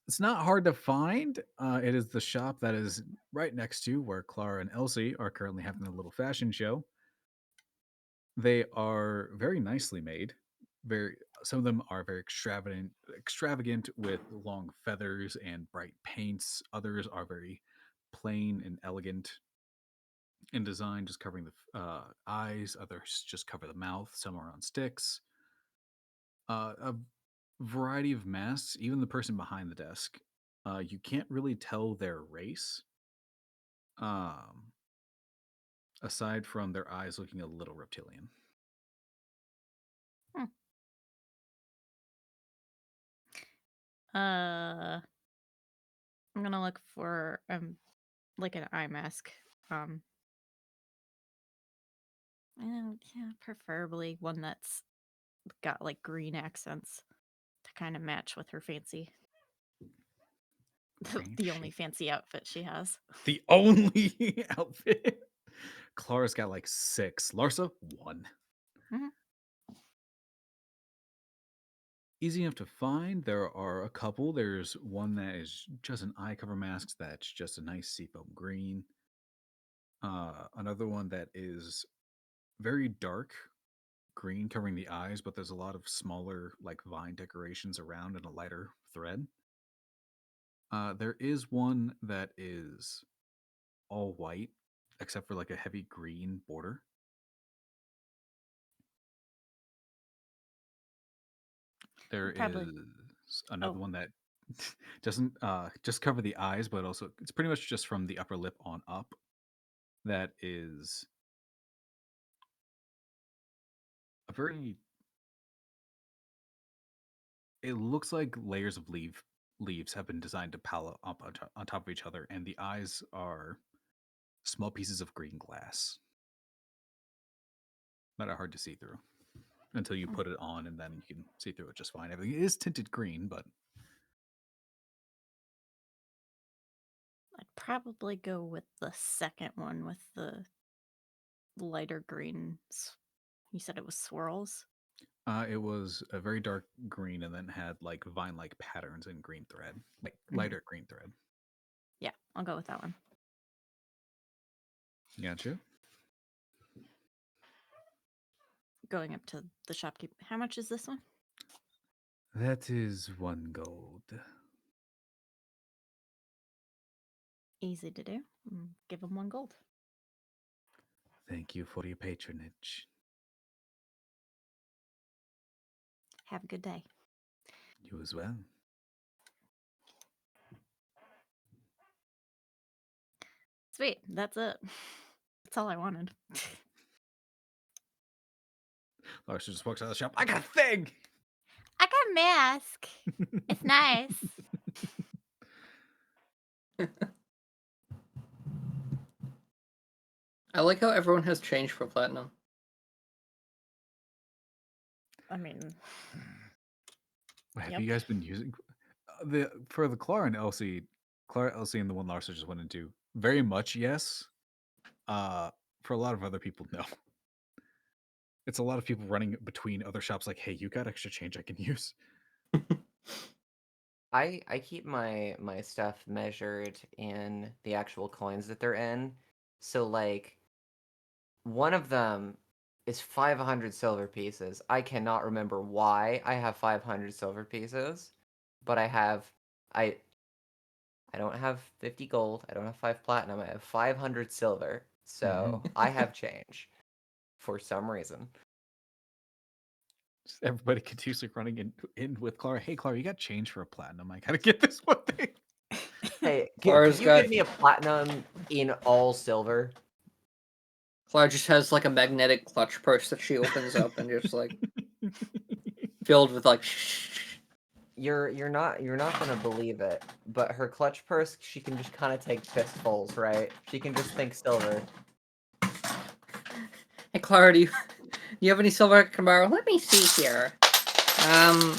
It's not hard to find. It is the shop that is right next to where Clara and Elsie are currently having a little fashion show. They are very nicely made. Some of them are very extravagant with long feathers and bright paints. Others are very plain and elegant in design, just covering the eyes. Others just cover the mouth. Some are on sticks. A variety of masks. Even the person behind the desk, you can't really tell their race. Aside from their eyes looking a little reptilian. I'm gonna look for like an eye mask. Yeah, preferably one that's got like green accents to kind of match with her fancy. The only fancy outfit she has. The only outfit. Clara's got like 6. Larsa, 1. Mhm. Easy enough to find. There are a couple. There's one that is just an eye cover mask that's just a nice seafoam green. Another one that is very dark green covering the eyes, but there's a lot of smaller like vine decorations around and a lighter thread. There is one that is all white except for like a heavy green border. There Probably. is another one that doesn't just cover the eyes, but also it's pretty much just from the upper lip on up. That is a very. It looks like layers of leaves have been designed to pile up on top of each other, and the eyes are small pieces of green glass that are hard to see through until you put it on, and then you can see through it just fine. Everything is tinted green, but I'd probably go with the second one with the lighter greens. You said it was swirls? it was a very dark green and then had like vine-like patterns in green thread, like lighter green thread. Yeah, I'll go with that one. Gotcha. Going up to the shopkeeper. How much is this one? That is 1 gold. Easy to do. Give him 1 gold. Thank you for your patronage. Have a good day. You as well. Sweet. That's it. That's all I wanted. Larsa just walks out of the shop. I got a thing! I got a mask. It's nice. I like how everyone has changed for platinum. I mean, Have you guys been using for the Clara, Elsie, and the one Larsa just went into? Very much yes. For a lot of other people, no. It's a lot of people running between other shops like, hey, you got extra change I can use. I keep my stuff measured in the actual coins that they're in. So like one of them is 500 silver pieces. I cannot remember why I have 500 silver pieces, but I I don't have 50 gold. I don't have 5 platinum. I have 500 silver. So I have change for some reason. Just everybody continuously running in with Clara. Hey, Clara, you got change for a platinum? I gotta get this one thing. Hey, Clara's can you got- give me a platinum in all silver? Clara just has like a magnetic clutch purse that she opens up and just like filled with like. You're not gonna believe it, but her clutch purse, she can just kind of take fistfuls, right? She can just think silver. Hey Clara, do you have any silver I can borrow? Let me see here. I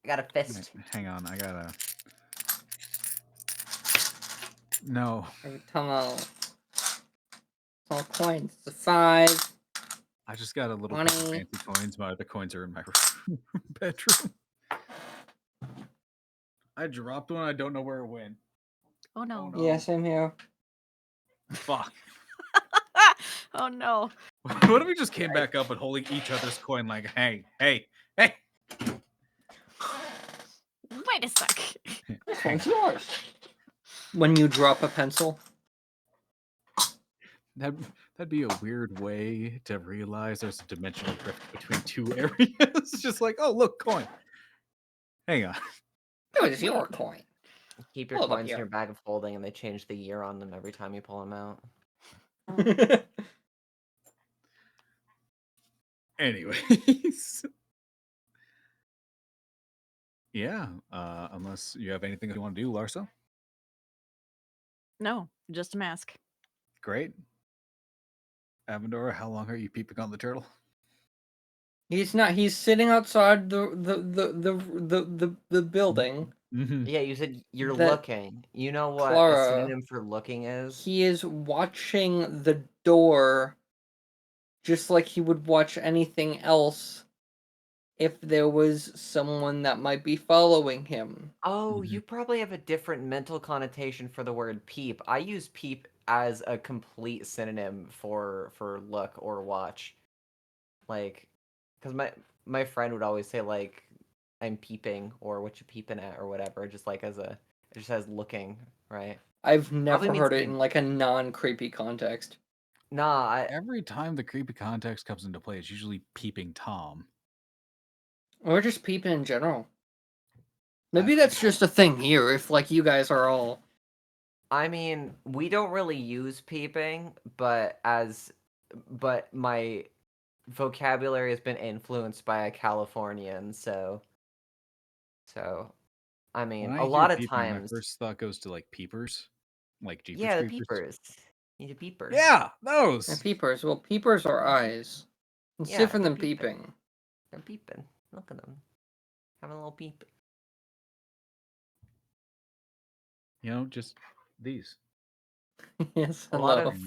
got a fist. Hang on, I gotta. No. Tunnel coins. It's a 5. I just got a little 20. couple fancy coins. My other coins are in my bedroom. I dropped one. I don't know where it went. Oh no. Yeah, same here. Fuck. Oh no. What if we just came back up and holding each other's coin like, hey. Wait a sec. This one's yours. When you drop a pencil. That'd be a weird way to realize there's a dimensional drift between two areas. Just like, oh, look, coin. Hang on. It was your coin. Keep your Hold up coins in here. your bag of holding, and they change the year on them every time you pull them out. Anyways. Yeah. Unless you have anything you want to do, Larsa. No, just a mask. Great. Avendora, how long are you peeping on the turtle? He's not. He's sitting outside the building. Mm-hmm. Yeah, you said you're That- looking. You know what Clara, a synonym for looking is? He is watching the door, just like he would watch anything else. If there was someone that might be following him. Oh, Mhm. you probably have a different mental connotation for the word peep. I use peep as a complete synonym for look or watch. Like, because my friend would always say like, I'm peeping or what you peeping at or whatever, just like as a it just says looking, right? I've never Probably means heard it something- in like a non-creepy context. Nah, Every time the creepy context comes into play, it's usually peeping Tom. Or just peeping in general. Maybe that's just a thing here, if like you guys are all... I mean, we don't really use peeping, but my vocabulary has been influenced by a Californian, so I mean, When I a hear lot of peeping, my times, first thought goes to like peepers, like Jeepers yeah, the Creepers. peepers. Need a peeper. Yeah, And those. peepers. Well, peepers are eyes. It's Yeah, different they're than peeping. They're peeping. Look at them, having a little peep. You know, just these. Yes, A lot hello. of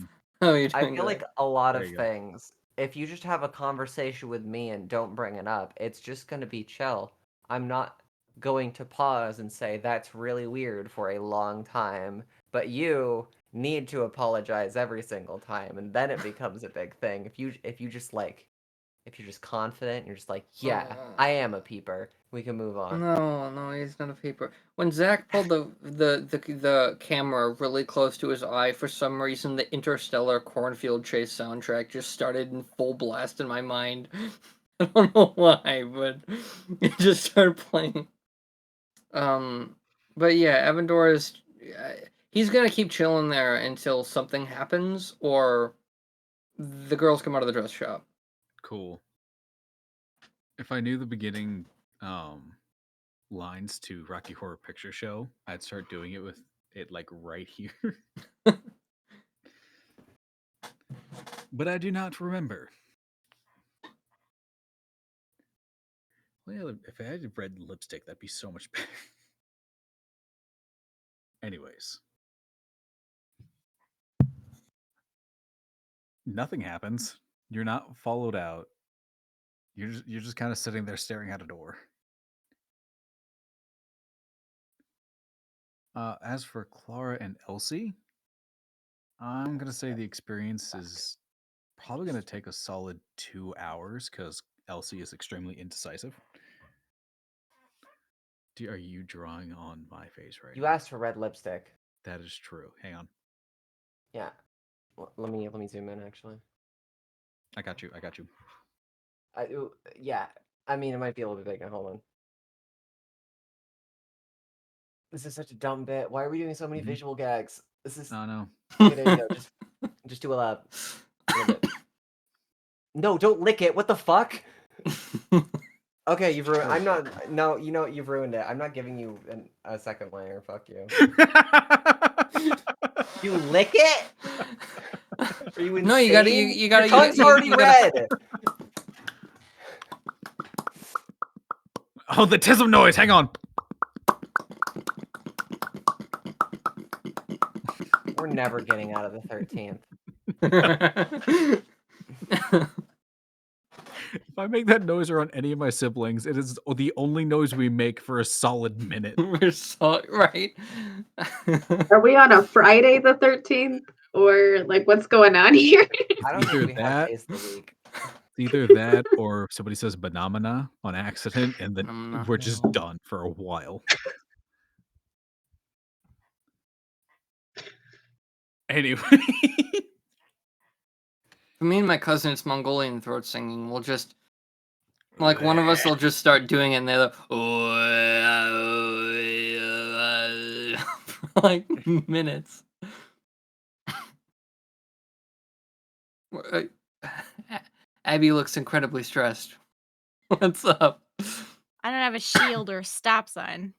How are you I doing feel today? like a lot There of you go. things, if you just have a conversation with me and don't bring it up, it's just going to be chill. I'm not going to pause and say that's really weird for a long time, but you need to apologize every single time, and then it becomes a big thing. If you just like if you're just confident, you're just like, yeah, I am a peeper. We can move on. No, he's not a peeper. When Zach pulled the camera really close to his eye, for some reason the Interstellar Cornfield Chase soundtrack just started in full blast in my mind. I don't know why, but it just started playing. But yeah, Avendor is... he's gonna keep chilling there until something happens, or the girls come out of the dress shop. Cool. If I knew the beginning lines to Rocky Horror Picture Show, I'd start doing it with it like right here. But I do not remember. Well, if I had red lipstick, that'd be so much better. Anyways. Nothing happens. You're not followed out. You're just kind of sitting there staring at a door. As for Clara and Elsie, I'm gonna say the experience is probably gonna take a solid 2 hours because Elsie is extremely indecisive. Are you drawing on my face right You now? asked for red lipstick. That is true. Hang on. Yeah. Let me zoom in actually. I got you. Yeah. I mean, it might be a little bit bigger. Hold on. This is such a dumb bit. Why are we doing so many visual gags? This is. Oh, no. Okay, there you go. Just do a little bit. No, don't lick it. What the fuck? Okay, you've ruined. I'm not. No, you know what? You've ruined it. I'm not giving you a second layer. Fuck you. You lick it? Are you insane? No, you gotta. You gotta. Your tongue's already red. Oh, the tism noise. Hang on. We're never getting out of the 13th. If I make that noise around any of my siblings, it is the only noise we make for a solid minute. We're so right. Are we on a Friday the 13th? Or like what's going on here? I don't think we have days of the week. Either that or somebody says "phenomena" on accident, and then we're just Phenomena. done for a while. Anyway. For me and my cousin, it's Mongolian throat singing. We'll just, like, one of us will just start doing it, and they're like, for like minutes. Abby looks incredibly stressed. What's up? I don't have a shield or a stop sign.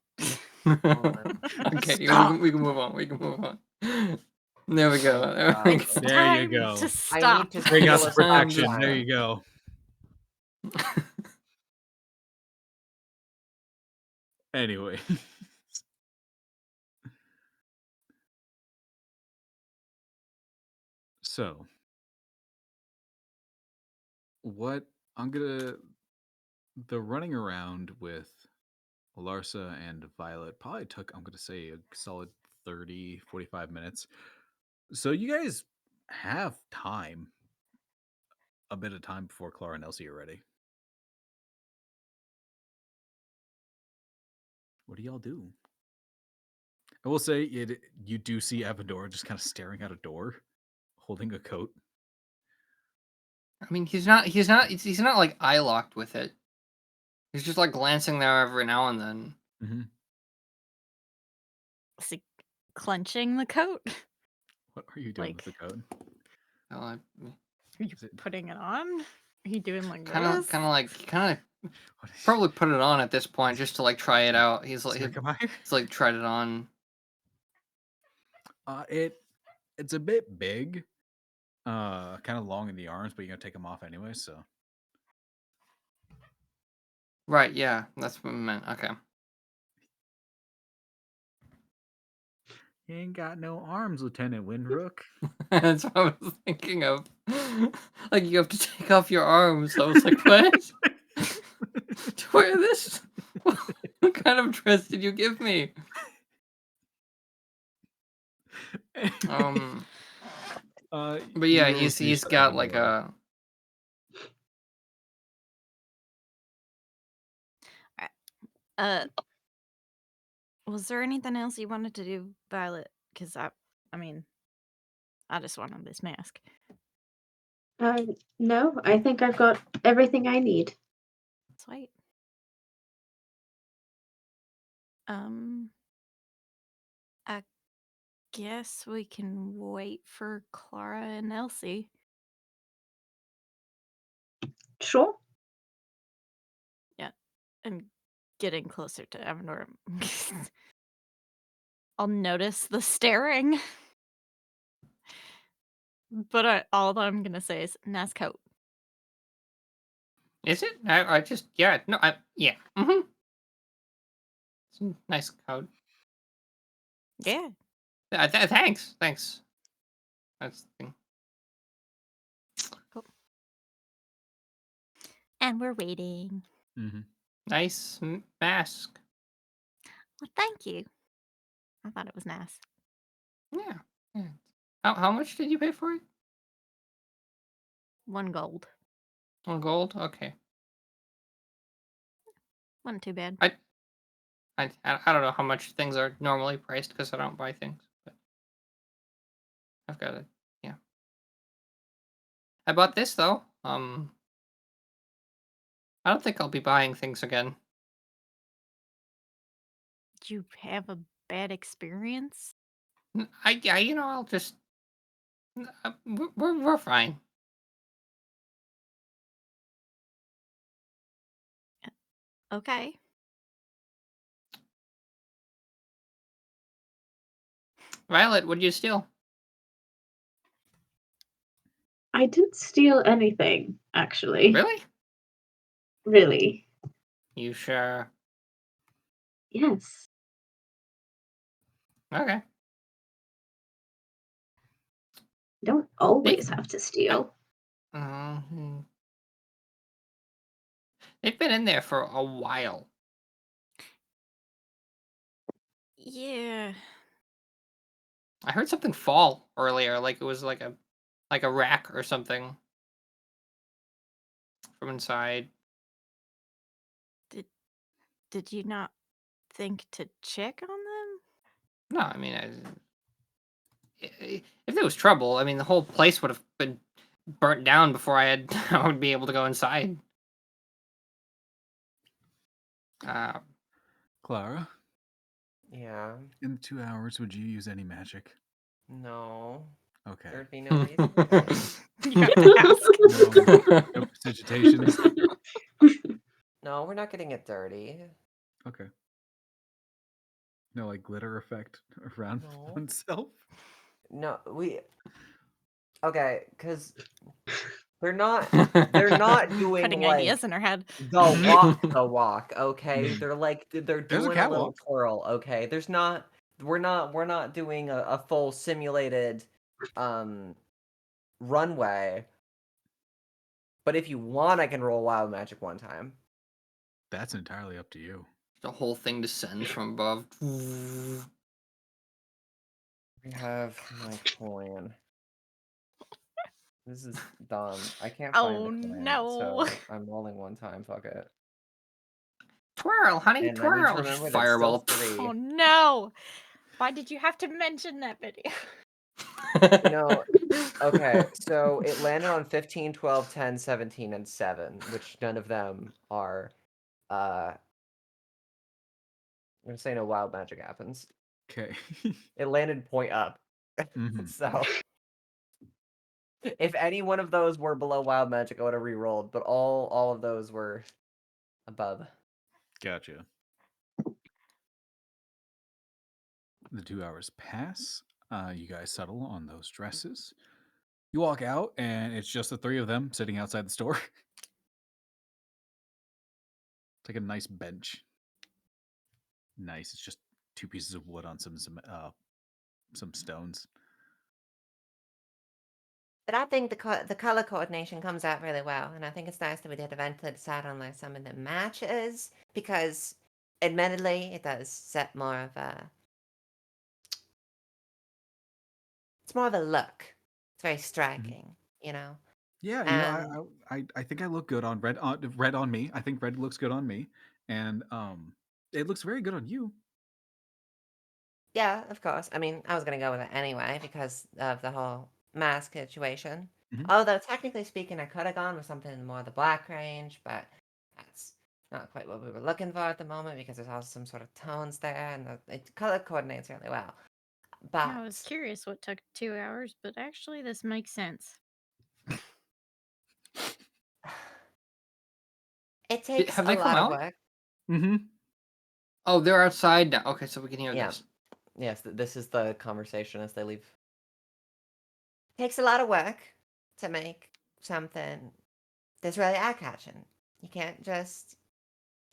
Okay, Stop. we can move on. We can move on. There we go. It's There you time go. to I stop. need to Bring out steal the a stop protection. sign. There you go. Anyway. So, what the running around with Larsa and Violet probably took, I'm going to say, a solid 30, 45 minutes. So you guys have a bit of time before Clara and Elsie are ready. What do y'all do? I will say, you do see Avador just kind of staring at a door, holding a coat. I mean, he's not like eye locked with it. He's just like glancing there every now and then. Mm-hmm. Is he clenching the coat? What are you doing with the coat? Are you putting it on? Are you doing like Kind this? of probably put it on at this point just to like try it out. He's like tried it on. It's a bit big, kind of long in the arms, but you're gonna take them off anyway. So Right, yeah, that's what I meant. Okay. you ain't got no arms, Lieutenant Windrook. That's what I was thinking of. Like you have to take off your arms. I was like, what? To wear this? What kind of dress did you give me? But yeah, he's got like a. Was there anything else you wanted to do, Violet? Because I mean, I just wanted this mask. No, I think I've got everything I need. Sweet. I guess we can wait for Clara and Elsie. Sure. Yeah, and getting closer to Avonor. I'll notice the staring. But all I'm gonna say is nice coat. Is it? I just yeah no yeah mm-hmm. It's a nice coat. Yeah. Thanks. That's the thing. Cool. And we're waiting. Mm-hmm. Nice mask. Well, thank you. I thought it was nice. Yeah. How much did you pay for it? 1 gold. 1 gold. Okay. Wasn't too bad. I don't know how much things are normally priced because I don't buy things. But I've got it. Yeah. I bought this though. I don't think I'll be buying things again. Did you have a bad experience? Yeah, I'll just we're fine. Okay. Violet, what did you steal? I didn't steal anything, actually. Really? Really. You sure? Yes. Okay. I don't always They've have to steal. mhm. They've been in there for a while. Yeah. I heard something fall earlier, like it was like a rack or something from inside. Did you not think to check on them? No, I mean, if there was trouble, I mean, the whole place would have been burnt down before I would be able to go inside. Uh, Clara, Yeah. in 2 hours, would you use any magic? No. Okay. There'd be no reason to. You have to ask. No precipitations. No, we're not getting it dirty. Okay. No, like glitter effect around No. oneself. No, okay, because they're not doing Putting like ideas in her head. the walk, okay? Mhm. They're There's a doing a little catwalk. twirl, okay? We're not doing a full simulated runway. But if you want, I can roll wild magic one time. That's entirely up to you. the whole thing descends from above. I have my coin. This is dumb. I can't find Oh the coin, no. so I'm rolling one time. Fuck it. Twirl, honey, And I need to twirl. remember Just there's still fireball. 3. Oh no. Why did you have to mention that video? Okay, so it landed on 15, 12, 10, 17, and 7, which none of them are, I'm gonna say no wild magic happens. Okay. It landed point up. Mhm. So, if any one of those were below wild magic, I would have re-rolled, but all of those were above. Gotcha. The 2 hours pass. You guys settle on those dresses. You walk out, and it's just the 3 of them sitting outside the store. It's like a nice bench. Nice. It's just 2 pieces of wood on some stones. But I think the color coordination comes out really well, and I think it's nice that we did eventually decide on like some of the matches because, admittedly, it does set more of a. It's more of a look. It's very striking, you know. Yeah, And I think I look good on red on me. I think red looks good on me, and it looks very good on you. yeah, of course. I mean, I was gonna go with it anyway because of the whole mask situation. Mhm. Although technically speaking, I could have gone with something more the black range, but that's not quite what we were looking for at the moment because there's also some sort of tones there, and it color coordinates really well. But I was curious what took 2 hours, but actually this makes sense. it takes Have a they come lot of out? work. Mm-hmm. Oh, they're outside now. Okay, so we can hear Yeah. this. Yes, this is the conversation as they leave. Takes a lot of work to make something that's really eye-catching. You can't just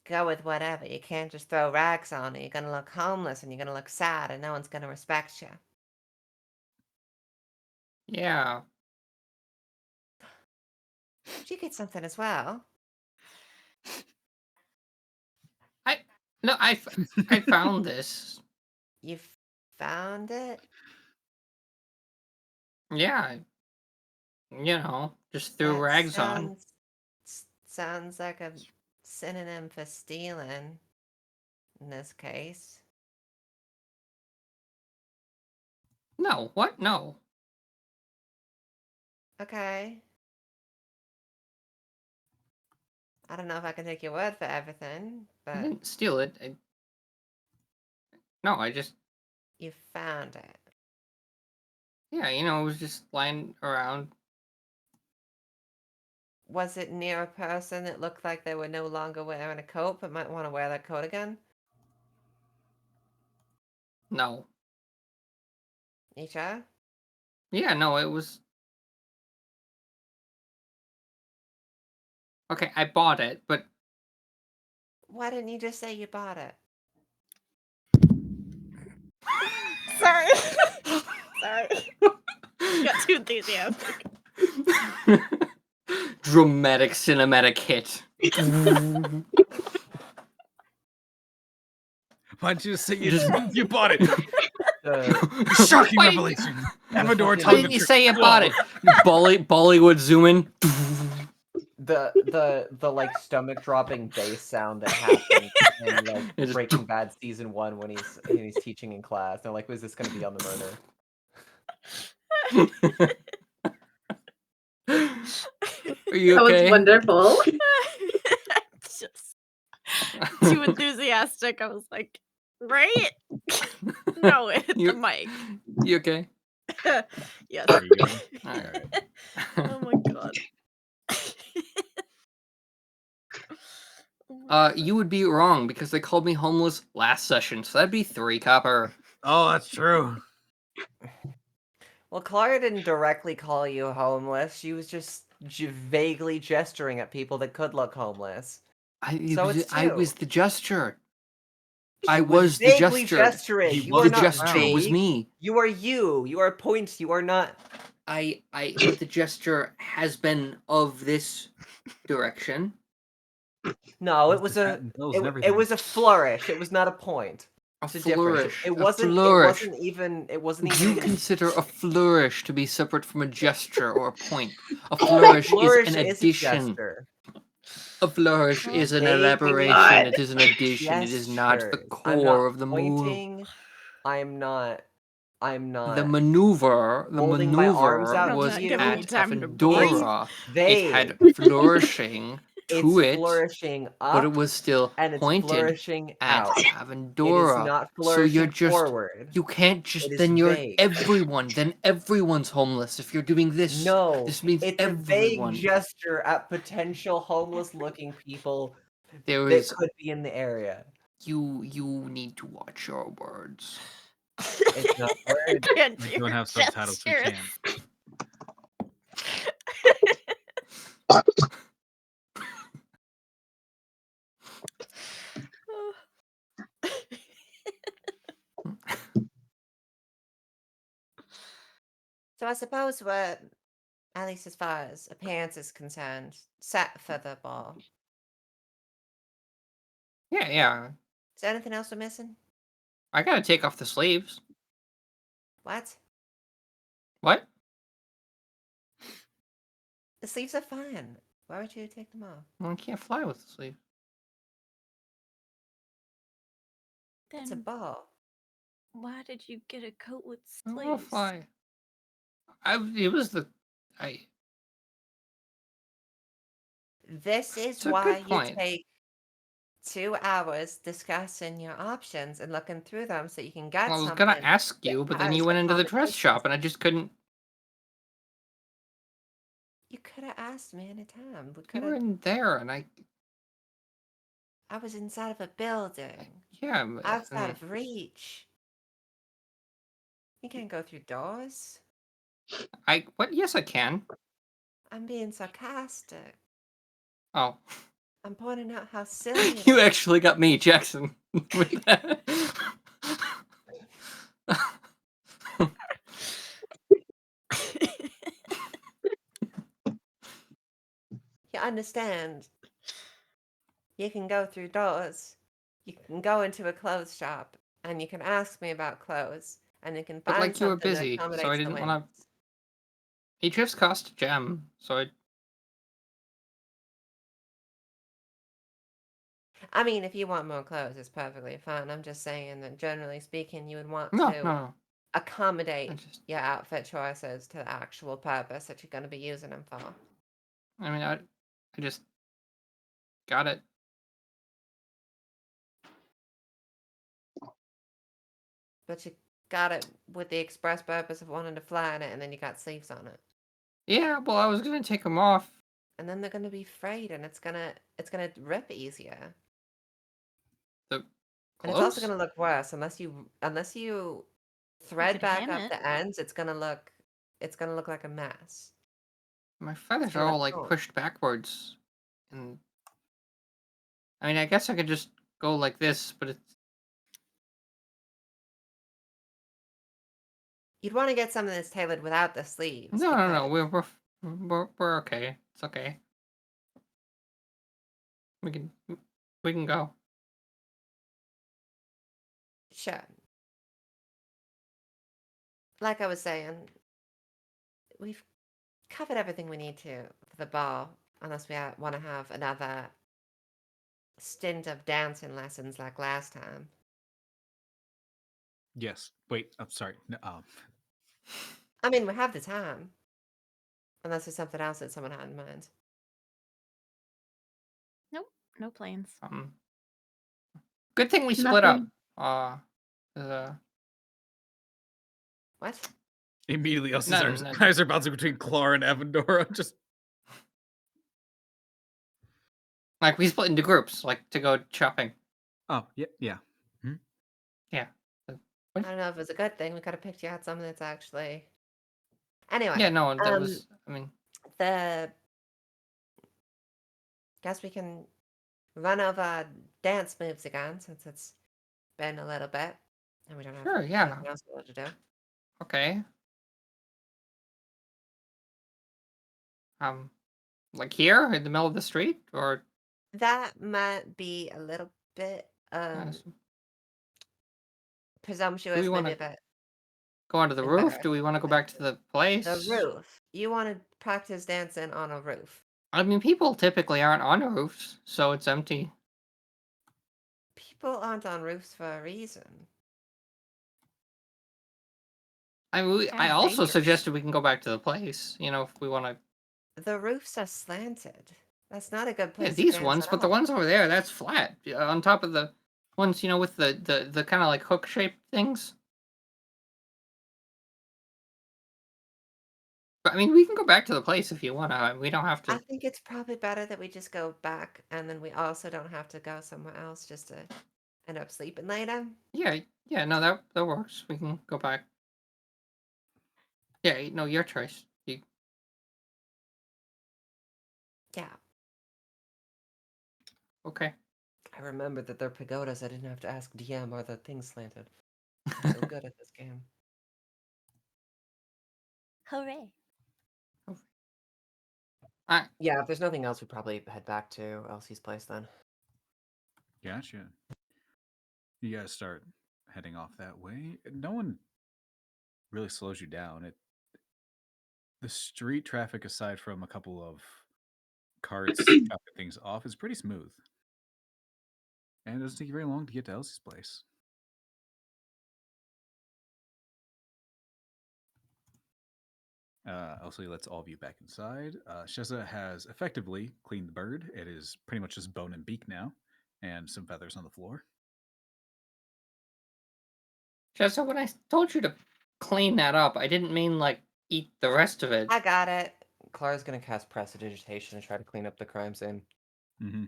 go with whatever. You can't just throw rags on it. You're gonna look homeless and you're gonna look sad and no one's gonna respect you. Yeah. You get something as well. I found this. You found it? Yeah. Just threw That rags on. sounds like a synonym for stealing. in this case. No, what? No. Okay. I don't know if I can take your word for everything, I but didn't steal it. No, I just, you found it. yeah, it was just lying around. Was it near a person that looked like they were no longer wearing a coat but might want to wear that coat again? No. You sure? Yeah, no, it was. Okay, I bought it, but Why didn't you just say you bought it? Sorry. Sorry. Got too enthusiastic. dramatic cinematic hit. Why'd you say Just- you bought it? Why Shocking didn't- revelation. Amador Why Why telling didn't the you truth. say you bought it? Bollywood zoom in. The like stomach dropping bass sound that happened in like It just- Breaking Bad season 1 when he's teaching in class. They're like, "Was this going to be on the murder?" Are you That was okay? wonderful. Just too enthusiastic. I was like, right? No, it hit You- the mic. You okay? Yes. There you go. Alright. Oh my god. Oh my God. You would be wrong because they called me homeless last session, so that'd be 3 copper. Oh, that's true. Well, Clara didn't directly call you homeless. She was just vaguely gesturing at people that could look homeless. So it's I two. was the gesture. She I was the vaguely gesture. gesturing. He You are The not gesture was vague. me. You are you. You are points. You are not. But the gesture has been of this direction. No, it He's was the a. cat and bells It, and it everything. was a flourish. It was not a point. A It's a difference. flourish. It A wasn't. flourish. It wasn't even. It wasn't You even. consider a flourish to be separate from a gesture or a point. A flourish Flourish is an is a addition. gesture. A flourish is an Vaguely elaboration. God. It is an addition. It is not the Gestures. I'm not core of the move. pointing. I'm not. The maneuver holding my arms out to was you. Giving you at time to breathe. Avendora. Vague. It had flourishing It's to it, flourishing up, but it was still and it's pointed flourishing at out. It is Avendora. not So you're flourishing just forward. you can't just It is then you're vague. everyone. Then everyone's homeless if you're doing this. No, This means it's a everyone. vague gesture at potential homeless-looking people There that is could be in the area. you need to watch your words. It's not words. Can't We do don't your have subtitles. We gestures. can't. So I suppose we're, at least as far as appearance is concerned, set for the ball. Yeah. Is there anything else we're missing? I gotta take off the sleeves. What? What? The sleeves are fine. Why would you take them off? Well, I can't fly with the sleeves. It's a Then ball. why did you get a coat with I don't wanna sleeves? fly. It was the. This is It's a why good you point. take 2 hours discussing your options and looking through them so you can get Well, I was something. gonna ask you, but then has you the went into the dress combinations. shop, and I just couldn't. You could have asked me anytime. We You could were have. in there, and I was inside of a building, yeah. but, outside of reach. You can't go through doors. What? Yes, I can. I'm being sarcastic. Oh, I'm pointing out how silly it you is. actually got me, Jackson. With that. You understand? You can go through doors. You can go into a clothes shop, and you can ask me about clothes, and you can But, find like, you were something that busy, so I accommodates the didn't wanna- whims. He just cost a gem, so I. I mean, if you want more clothes, it's perfectly fine. I'm just saying that generally speaking, you would want No, to no. I accommodate just, your outfit choices to the actual purpose that you're going to be using them for. I mean, I just got it. But you got it with the express purpose of wanting to fly in it, and then you got sleeves on it. Yeah, well, I was gonna take them off. And then they're going to be frayed, and it's gonna rip easier. The And it's also clothes? going to look worse unless you thread could back hem up it. the ends. It's gonna look like a mess. My It's feathers are gonna all look like cool. pushed backwards, and I mean, I guess I could just go like this, but it's You'd want to get something that's tailored without the sleeves no, no, no. because We're okay. It's okay. We can we can go. sure. Like I was saying, we've covered everything we need to for the ball, unless we want to have another stint of dancing lessons like last time. Yes. Wait. I'm sorry. No, I mean, we have the time, unless there's something else that someone had in mind. Nope, no plans. Good thing we split up. Nothing. The What? immediately, Elsie's None. eyes are bouncing between Clara and Avendora. Just like we split into groups, like to go shopping. oh yeah, yeah. Yeah. I don't know if it was a good thing. We could have picked you out something that's actually. Anyway. Yeah. No, that was. I mean, The. Guess we can run over dance moves again since it's been a little bit and we don't have sure. Yeah. anything else we want to do. Okay. Like here in the middle of the street, or That might be a little bit do presumptuous, we want maybe a to bit go onto the roof? Do we want to go back to the The place? roof. You want to practice dancing on a roof. I mean, people typically aren't on roofs, so it's empty. People aren't on roofs for a reason. I mean, I Kinda also dangerous. suggested we can go back to the place. You know, if we want to. The roofs are slanted. That's not a good Yeah, place to these dance ones, at but the all. ones over there, that's flat. On top of the ones, with the kind of like hook shaped things. But I mean, we can go back to the place if you want to. We don't have I to. think it's probably better that we just go back and then we also don't have to go somewhere else just to end up sleeping later. Yeah, yeah, no, that works. We can go back. Yeah, no, your choice. Yeah. Okay. I remember that they're pagodas. I didn't have to ask DM or the things slanted. I'm so good at this game. Hooray. Yeah, if there's nothing else, we'd probably head back to Elsie's place then. Gotcha. You guys start heading off that way. No one really slows you down. The street traffic, aside from a couple of carts dropping things off, is pretty smooth. And it doesn't take you very long to get to Elsie's place. Elsie lets all of you back inside. Sheza has effectively cleaned the bird. It is pretty much just bone and beak now, and some feathers on the floor. So when I told you to clean that up, I didn't mean like eat the rest of it. I got it. Clara's gonna cast Prestidigitation and try to clean up the crime scene. Mm-hmm.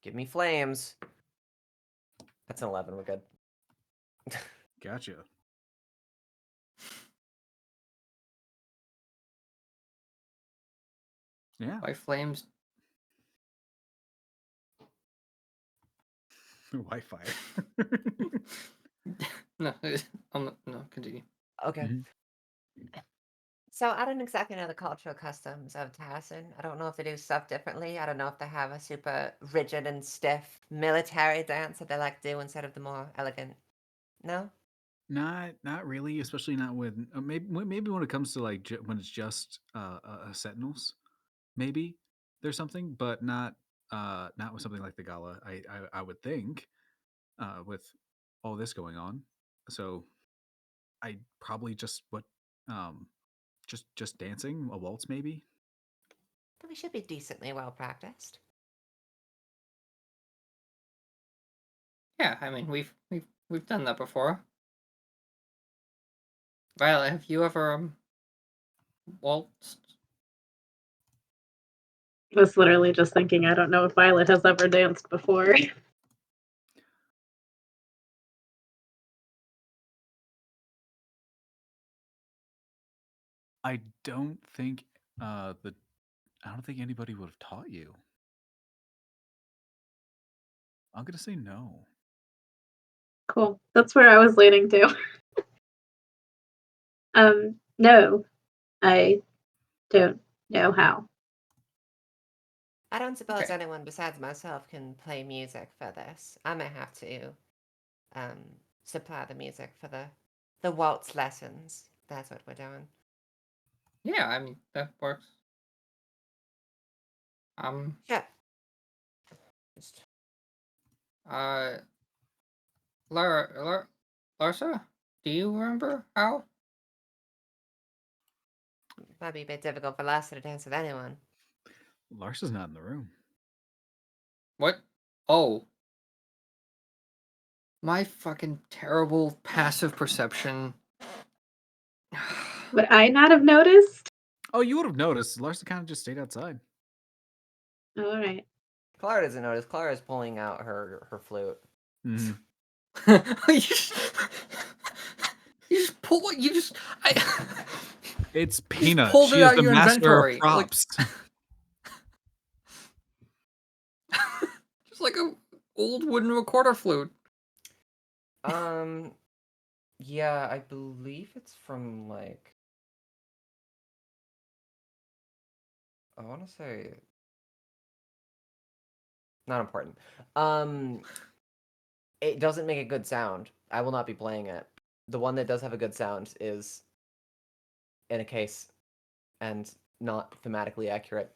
Give me flames. That's an 11. We're good. Gotcha. Yeah. By flames. Wi-Fi. No, no, continue. Okay. Mhm. So I don't exactly know the cultural customs of Tarson. I don't know if they do stuff differently. I don't know if they have a super rigid and stiff military dance that they like to do instead of the more elegant. No? Not really, especially not when maybe when it comes to like when it's just sentinels, maybe there's something, but not not with something like the gala. I would think, with all this going on. So I probably just just dancing a waltz maybe. But we should be decently well practiced. Yeah, I mean we've done that before. Violet, have you ever waltzed? I was literally just thinking, I don't know if Violet has ever danced before. I don't think I don't think anybody would have taught you. I'm gonna say no. Cool. That's where I was leading to. No, I don't know how. I don't suppose Okay. anyone besides myself can play music for this. I may have to supply the music for the waltz lessons. That's what we're doing. Yeah, I mean that works. Sure. Just Uh, Larsa, do you remember how? might be a bit difficult for Lassa to dance with anyone. Lars is not in the room. What? Oh, my fucking terrible passive perception. Would I not have noticed? Oh, you would have noticed. Lars kind of just stayed outside. All right. Clara doesn't notice. Clara is pulling out her flute. Mhm. you just, you just pull. You just. It's You just Peanut. pulled She it is out of the your master of inventory. props. Just like a old wooden recorder flute. Yeah, I believe it's from like. I want to say. Not important. It doesn't make a good sound. I will not be playing it. The one that does have a good sound is in a case and not thematically accurate.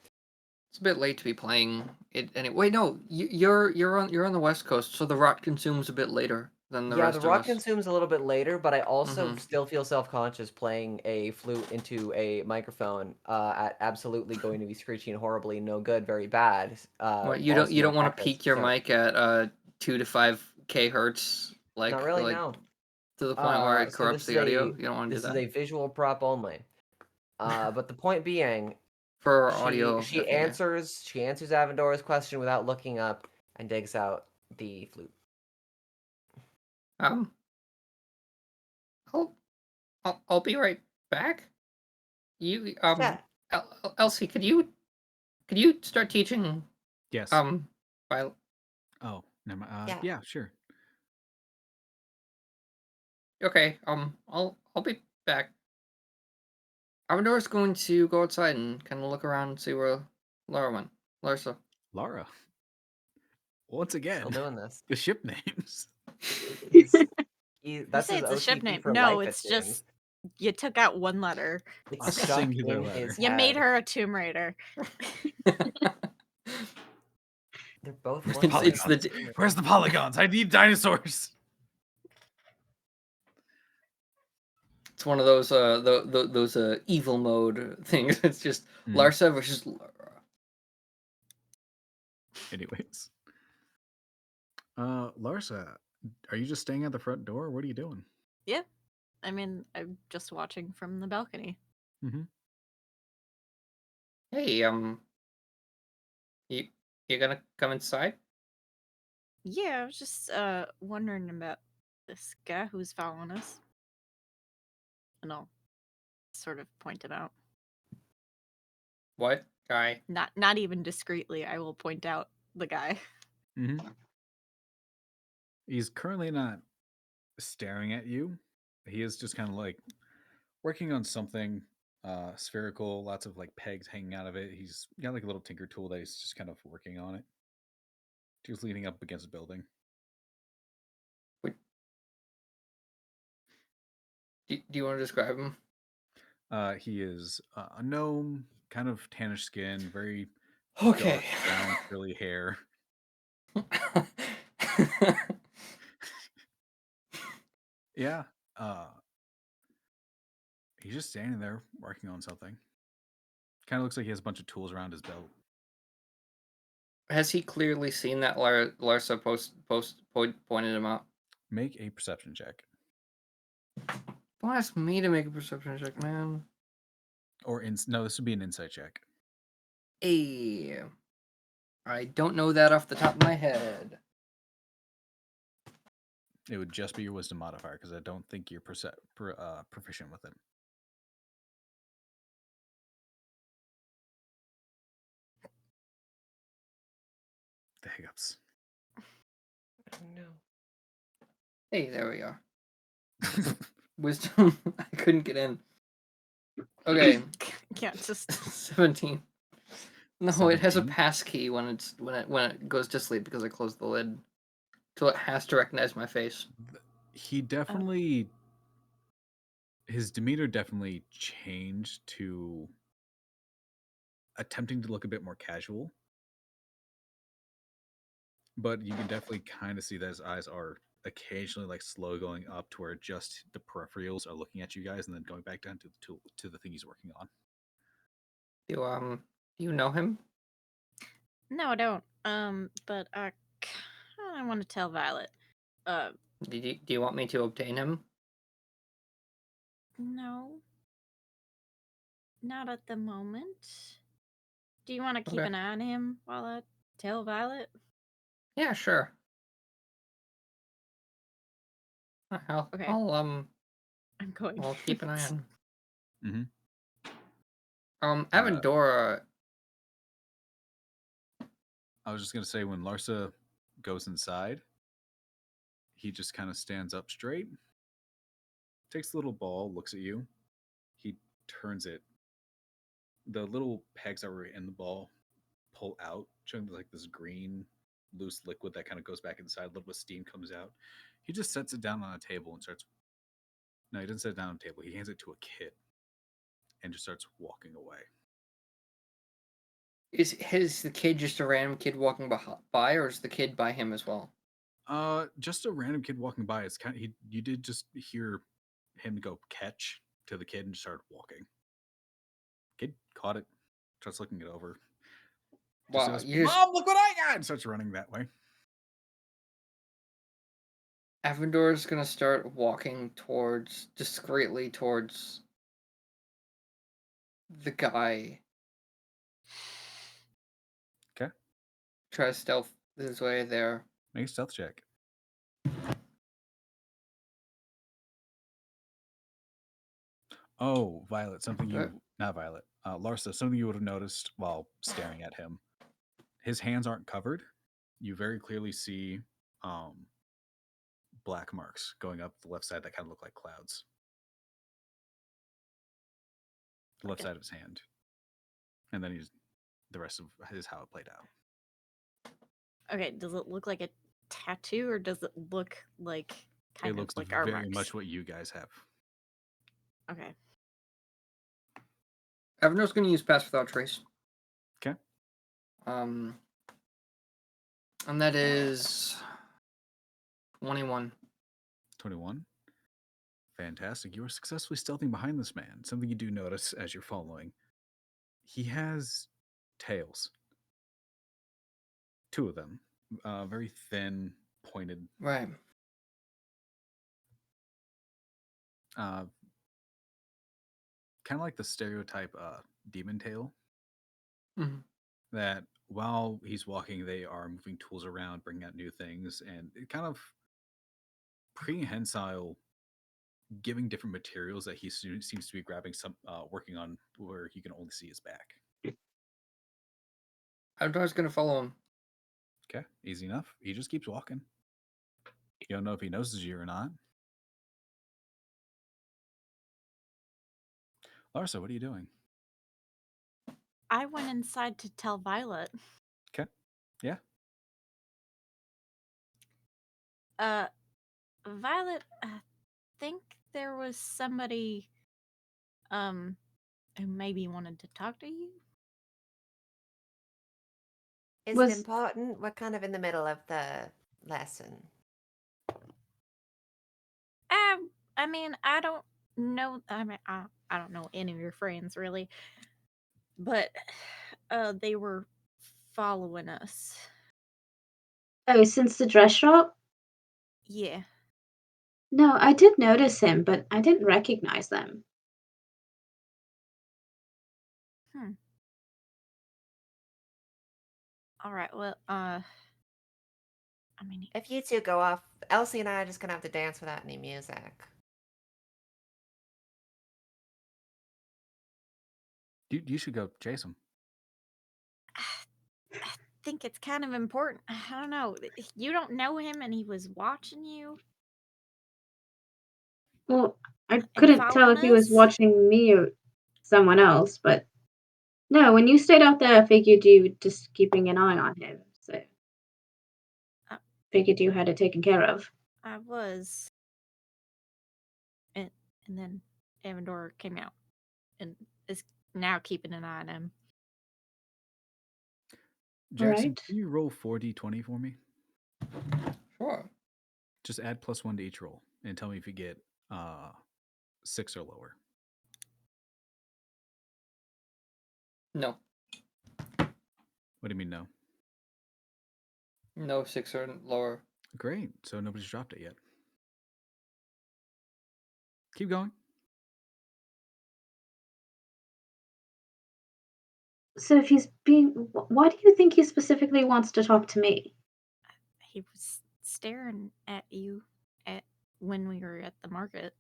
It's a bit late to be playing it. Wait, no, you're on the West Coast, so the rot consumes a bit later than the Yeah, the rest of rock us. consumes a little bit later, but I also Mhm. still feel self-conscious playing a flute into a microphone at absolutely going to be screeching horribly, no good, very bad. What Whilst you not don't want to practiced. peak your So, mic at 2 to 5K hertz, not really, like no. to the point where it So corrupts the audio. You don't want to do this is that a visual prop only. But the point being, for she audio. she Okay, yeah. answers she answers Avendor's question without looking up and digs out the flute. Um, I'll I'll be right back. You Sure. Elsie, could you start teaching Yes. Violet? Oh, never mind. Yeah. Yeah, sure. Okay, I'll be back. Avendor's going to go outside and kind of look around and see where Laura went. Larsa. Lara. Once Still again, doing this. the ship names. He's You that's say his it's a ship OCP name. for No, life, it it's seems. just you took out one letter. A It's stuck singular in letter. his You made head. her a Tomb Raider. They're both Where's one the letter. It's the polygons? Where's the polygons? I need dinosaurs. It's one of those those evil mode things. It's just Mm. Larsa versus Laura. Anyways. Larsa, are you just staying at the front door? What are you doing? Yeah. I mean, I'm just watching from the balcony. Mm-hmm. Hey, you gonna come inside? Yeah, I was just wondering about this guy who's following us. And I'll sort of point it out. What guy? Not even discreetly, I will point out the guy. Mm-hmm. He's currently not staring at you. He is just kind of like working on something spherical, lots of like pegs hanging out of it. He's got like a little tinker tool that he's just kind of working on it. He was leaning up against a building. Do you want to describe him? He is a gnome, kind of tannish skin, very Okay. dark brown curly hair. Yeah. He's just standing there working on something. Kind of looks like he has a bunch of tools around his belt. Has he clearly seen that Larsa pointed him out? Make a perception check. Don't ask me to make a perception check, man. Or no, this would be an insight check. Hey, I don't know that off the top of my head. It would just be your wisdom modifier because I don't think you're proficient with it. The hiccups. Oh no. Hey, there we are. Wisdom. I couldn't get in. Okay. Yeah, just 17. No, it has a 17? pass key when it goes to sleep because I closed the lid. So it has to recognize my face. He definitely, his demeanor definitely changed to attempting to look a bit more casual. But you can definitely kind of see that his eyes are occasionally like slow going up to where just the peripherals are looking at you guys and then going back down to the tool to the thing he's working on. Do you know him? no, I don't. But I kind of want to tell Violet. Do you want me to obtain him? No, not at the moment. Do you want to keep Okay. an eye on him while I tell Violet? Yeah, sure. Okay. I'll I'm going. keep an eye on him. Mm-hmm. Avendora. I was just gonna say when Larsa goes inside, he just kind of stands up straight, takes the little ball, looks at you. He turns it. The little pegs that were in the ball pull out, showing like this green, loose liquid that kind of goes back inside. A little bit of steam comes out. He just sets it down on a table and starts. No, he doesn't set it down on a table. He hands it to a kid and just starts walking away. Is the kid just a random kid walking by, or is the kid by him as well? Just a random kid walking by. It's kind of you did just hear him go catch to the kid and start walking. Kid caught it, starts looking it over. Just Wow, goes, you just Mom, look what I got! And starts running that way. Avendora's gonna start walking discreetly towards the guy. Okay. Try to stealth his way there. Make a stealth check. Oh, Violet, something What? not Violet, Larsa, something you would have noticed while staring at him. His hands aren't covered. You very clearly see black marks going up the left side that kind of look like clouds. The left Okay. side of his hand. And then the rest of his how it played out. Okay, does it look like a tattoo or does it look like kind It of looks like our very marks? much what you guys have. Okay. Avendora's gonna use Pass Without Trace. Okay. And that is 21. 21. Fantastic. You are successfully stealthing behind this man. Something you do notice as you're following. He has tails. 2 of them. Very thin, pointed. Right. Kind of like the stereotype demon tail. Mm-hmm. That while he's walking, they are moving tools around, bringing out new things, and it kind of prehensile, giving different materials that he seems to be grabbing some, working on where you can only see his back. Avendora's gonna follow him. Okay, easy enough. He just keeps walking. You don't know if he notices you or not. Larsa, what are you doing? I went inside to tell Violet. Okay. Yeah. Violet, I think there was somebody who maybe wanted to talk to you. Is it Was important? We're kind of in the middle of the lesson. I mean, I don't know. I don't know any of your friends really, but they were following us. since the dress shop? Yeah. No, I did notice him, but I didn't recognize them. All right. Well, I mean, If you two go off, Elsie and I are just gonna have to dance without any music. You should go chase him. I think it's kind of important. I don't know. You don't know him, and he was watching you Well, I and couldn't tell following if he was us. watching me or someone else, but no, when you stayed out there, I figured you were just keeping an eye on him. So Uh, figured you had it taken care of. I was, and then Avendor came out and is now keeping an eye on him. Jackson, Right. can you roll 4d20 for me? Sure. Just add +1 to each roll and tell me if you get 6 or lower. No. What do you mean no? No 6 or lower. Great. So nobody's dropped it yet. Keep going. So if he's being, why do you think he specifically wants to talk to me? He was staring at you at when we were at the market.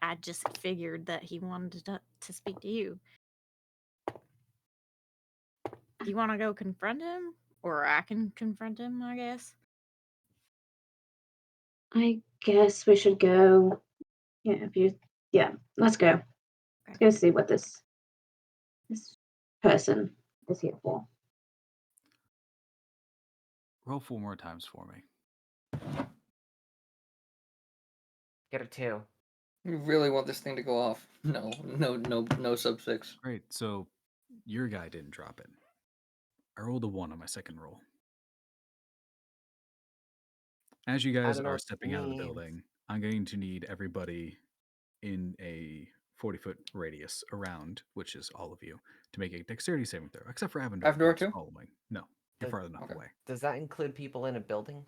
I just figured that he wanted to speak to you. Do you want to go confront him, or I can confront him? I guess. I guess we should go. Yeah, let's go. Let's go see what this person is here for. Roll 4 more times for me. Get a 2. You really want this thing to go off? No, sub 6. Great. So your guy didn't drop it. I rolled a 1 on my second roll. As you guys don't know are what that stepping out of the means. building, I'm going to need everybody in a 40-foot radius around, which is all of you, to make a dexterity saving throw, except for Avendor, Avendor who's too? following. No, you're farther enough Okay. away. Does that include people in a building?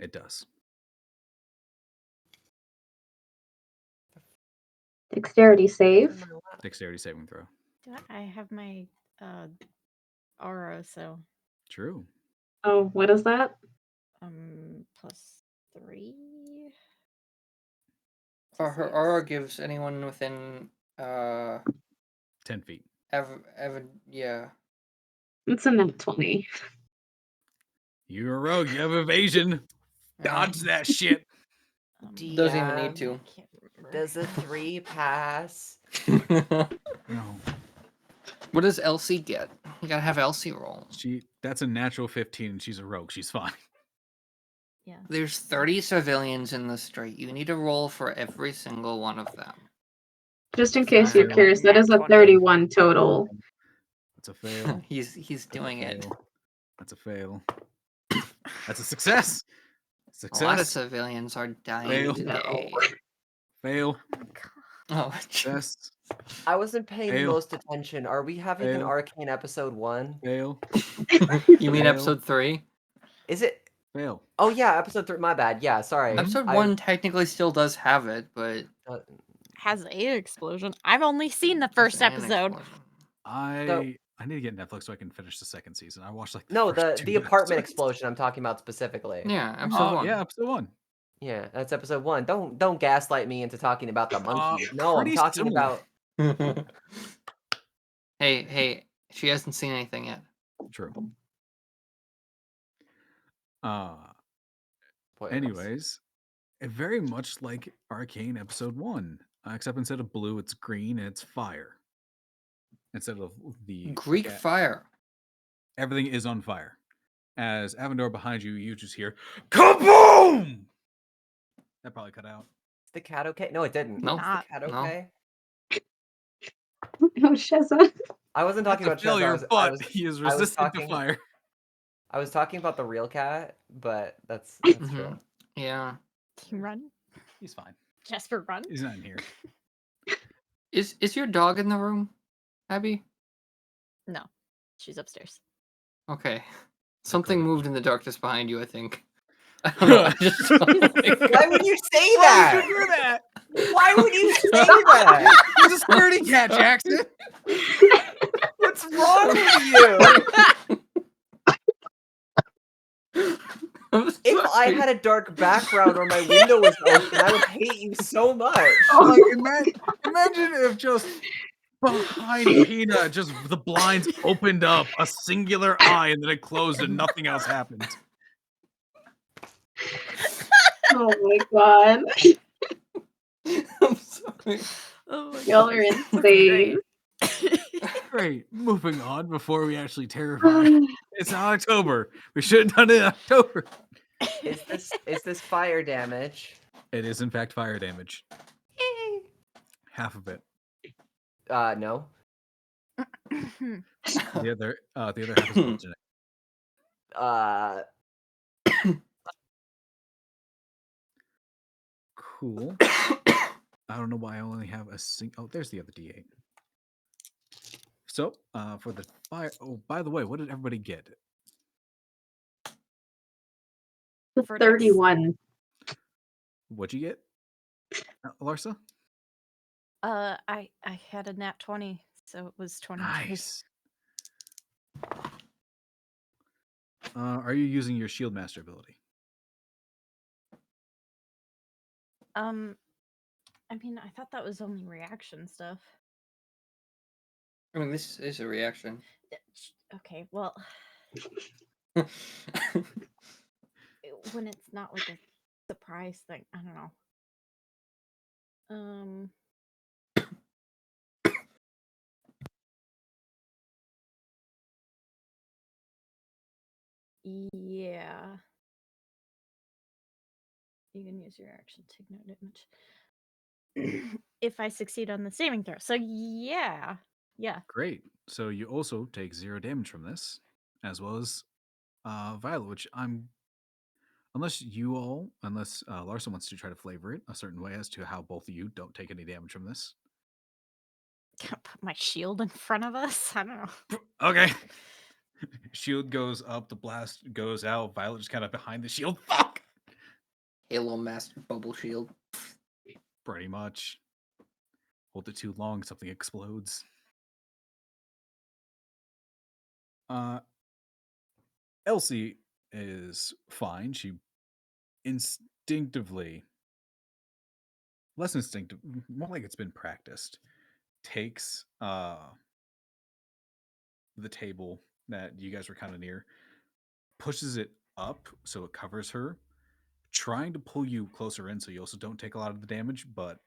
It does. Dexterity save. Dexterity saving throw. I have my aura, so True. Oh, what is that? +3. Her aura gives anyone within 10 feet. yeah. It's a nat 20. You're a rogue. You have evasion. Dodge that shit. Doesn't even need DM, to. Can't remember. Does a 3 pass? No. What does Elsie get? You gotta have Elsie roll. That's a natural 15 and she's a rogue. She's fine. Yeah. There's 30 civilians in the street. You need to roll for every single one of them. Just in It's case not you're fair. curious, that Nat is a 20. 31 total. That's a fail. He's That's doing a it. fail. That's a fail. That's a success. A lot of Success. civilians are dying Fail. today. Fail. Oh, Success. I wasn't paying Fail. most attention. Are we having an Fail. arcane episode 1? Fail. you mean Fail. episode 3? Is it? Fail. Oh yeah, episode 3. My bad. Yeah, sorry. Mhm. Episode I- 1 technically still does have it, but Has an explosion. I've only seen the first It's an episode. explosion. I need to get Netflix so I can finish the second season. I watched like No, first the 2 apartment episodes. explosion I'm talking about specifically. Yeah, episode 1. Yeah, episode 1. Yeah, that's episode 1. Don't gaslight me into talking about the monkey. No, I'm pretty talking similar. about hey, she hasn't seen anything yet. True. Spoilers. Anyways, very much like Arcane episode 1, except instead of blue, it's green and it's fire. Instead of the Greek fire. everything is on fire. As Avendor behind you, you just hear kaboom. That probably cut out. Is the cat okay? No, it didn't. No. Is the cat No. okay? No, Shazza. I wasn't That's talking a about Chaz. failure, I but was he is I was resistant to talking fire. I was talking about the real cat, but that's true. Yeah. Can you run? He's fine. Jasper, run. He's not in here. Is your dog in the room, Abby? No, she's upstairs. Okay. Something Dakota. moved in the darkness behind you, I think. I don't know. I just Why would you say Why that? would you do that? Why would you say that? He's a scaredy cat, Jackson. What's wrong with you? I'm If I sorry. had a dark background or my window was open, I would hate you so much. Oh, Like, imagine if just behind Peanut, just the blinds opened up, a singular eye, and then it closed, and nothing else happened. oh my god. I'm sorry. Oh my Y'all are insane. Great. Moving on before we actually terrify. It's not October. We should have done it in October. Is this fire damage? It is in fact fire damage. Half of it. No. The other half is bludgeoning. Cool. I don't know why I only have a single. Oh, there's the other D8. So, for the fire. Oh, by the way, what did everybody get? For 31. What'd you get, Larsa? I had a nat 20, so it was 23. Nice. Are you using your shield master ability? I mean, I thought that was only reaction stuff. I mean, this is a reaction. Okay, well, when it's not like a surprise thing, I don't know. Yeah. You can use your action to take no damage. If I succeed on the saving throw. So yeah. Yeah. Great. So you also take 0 damage from this, as well as Violet, which unless Larson wants to try to flavor it a certain way as to how both of you don't take any damage from this. Can I put my shield in front of us? I don't know. Okay. Shield goes up, the blast goes out, Violet just kind of behind the shield. Fuck! Halo Master Bubble Shield. Pretty much. Hold it too long, something explodes. Elsie is fine. She instinctively, less instinctive, more like it's been practiced, takes the table that you guys were kind of near, pushes it up so it covers her, trying to pull you closer in so you also don't take a lot of the damage, but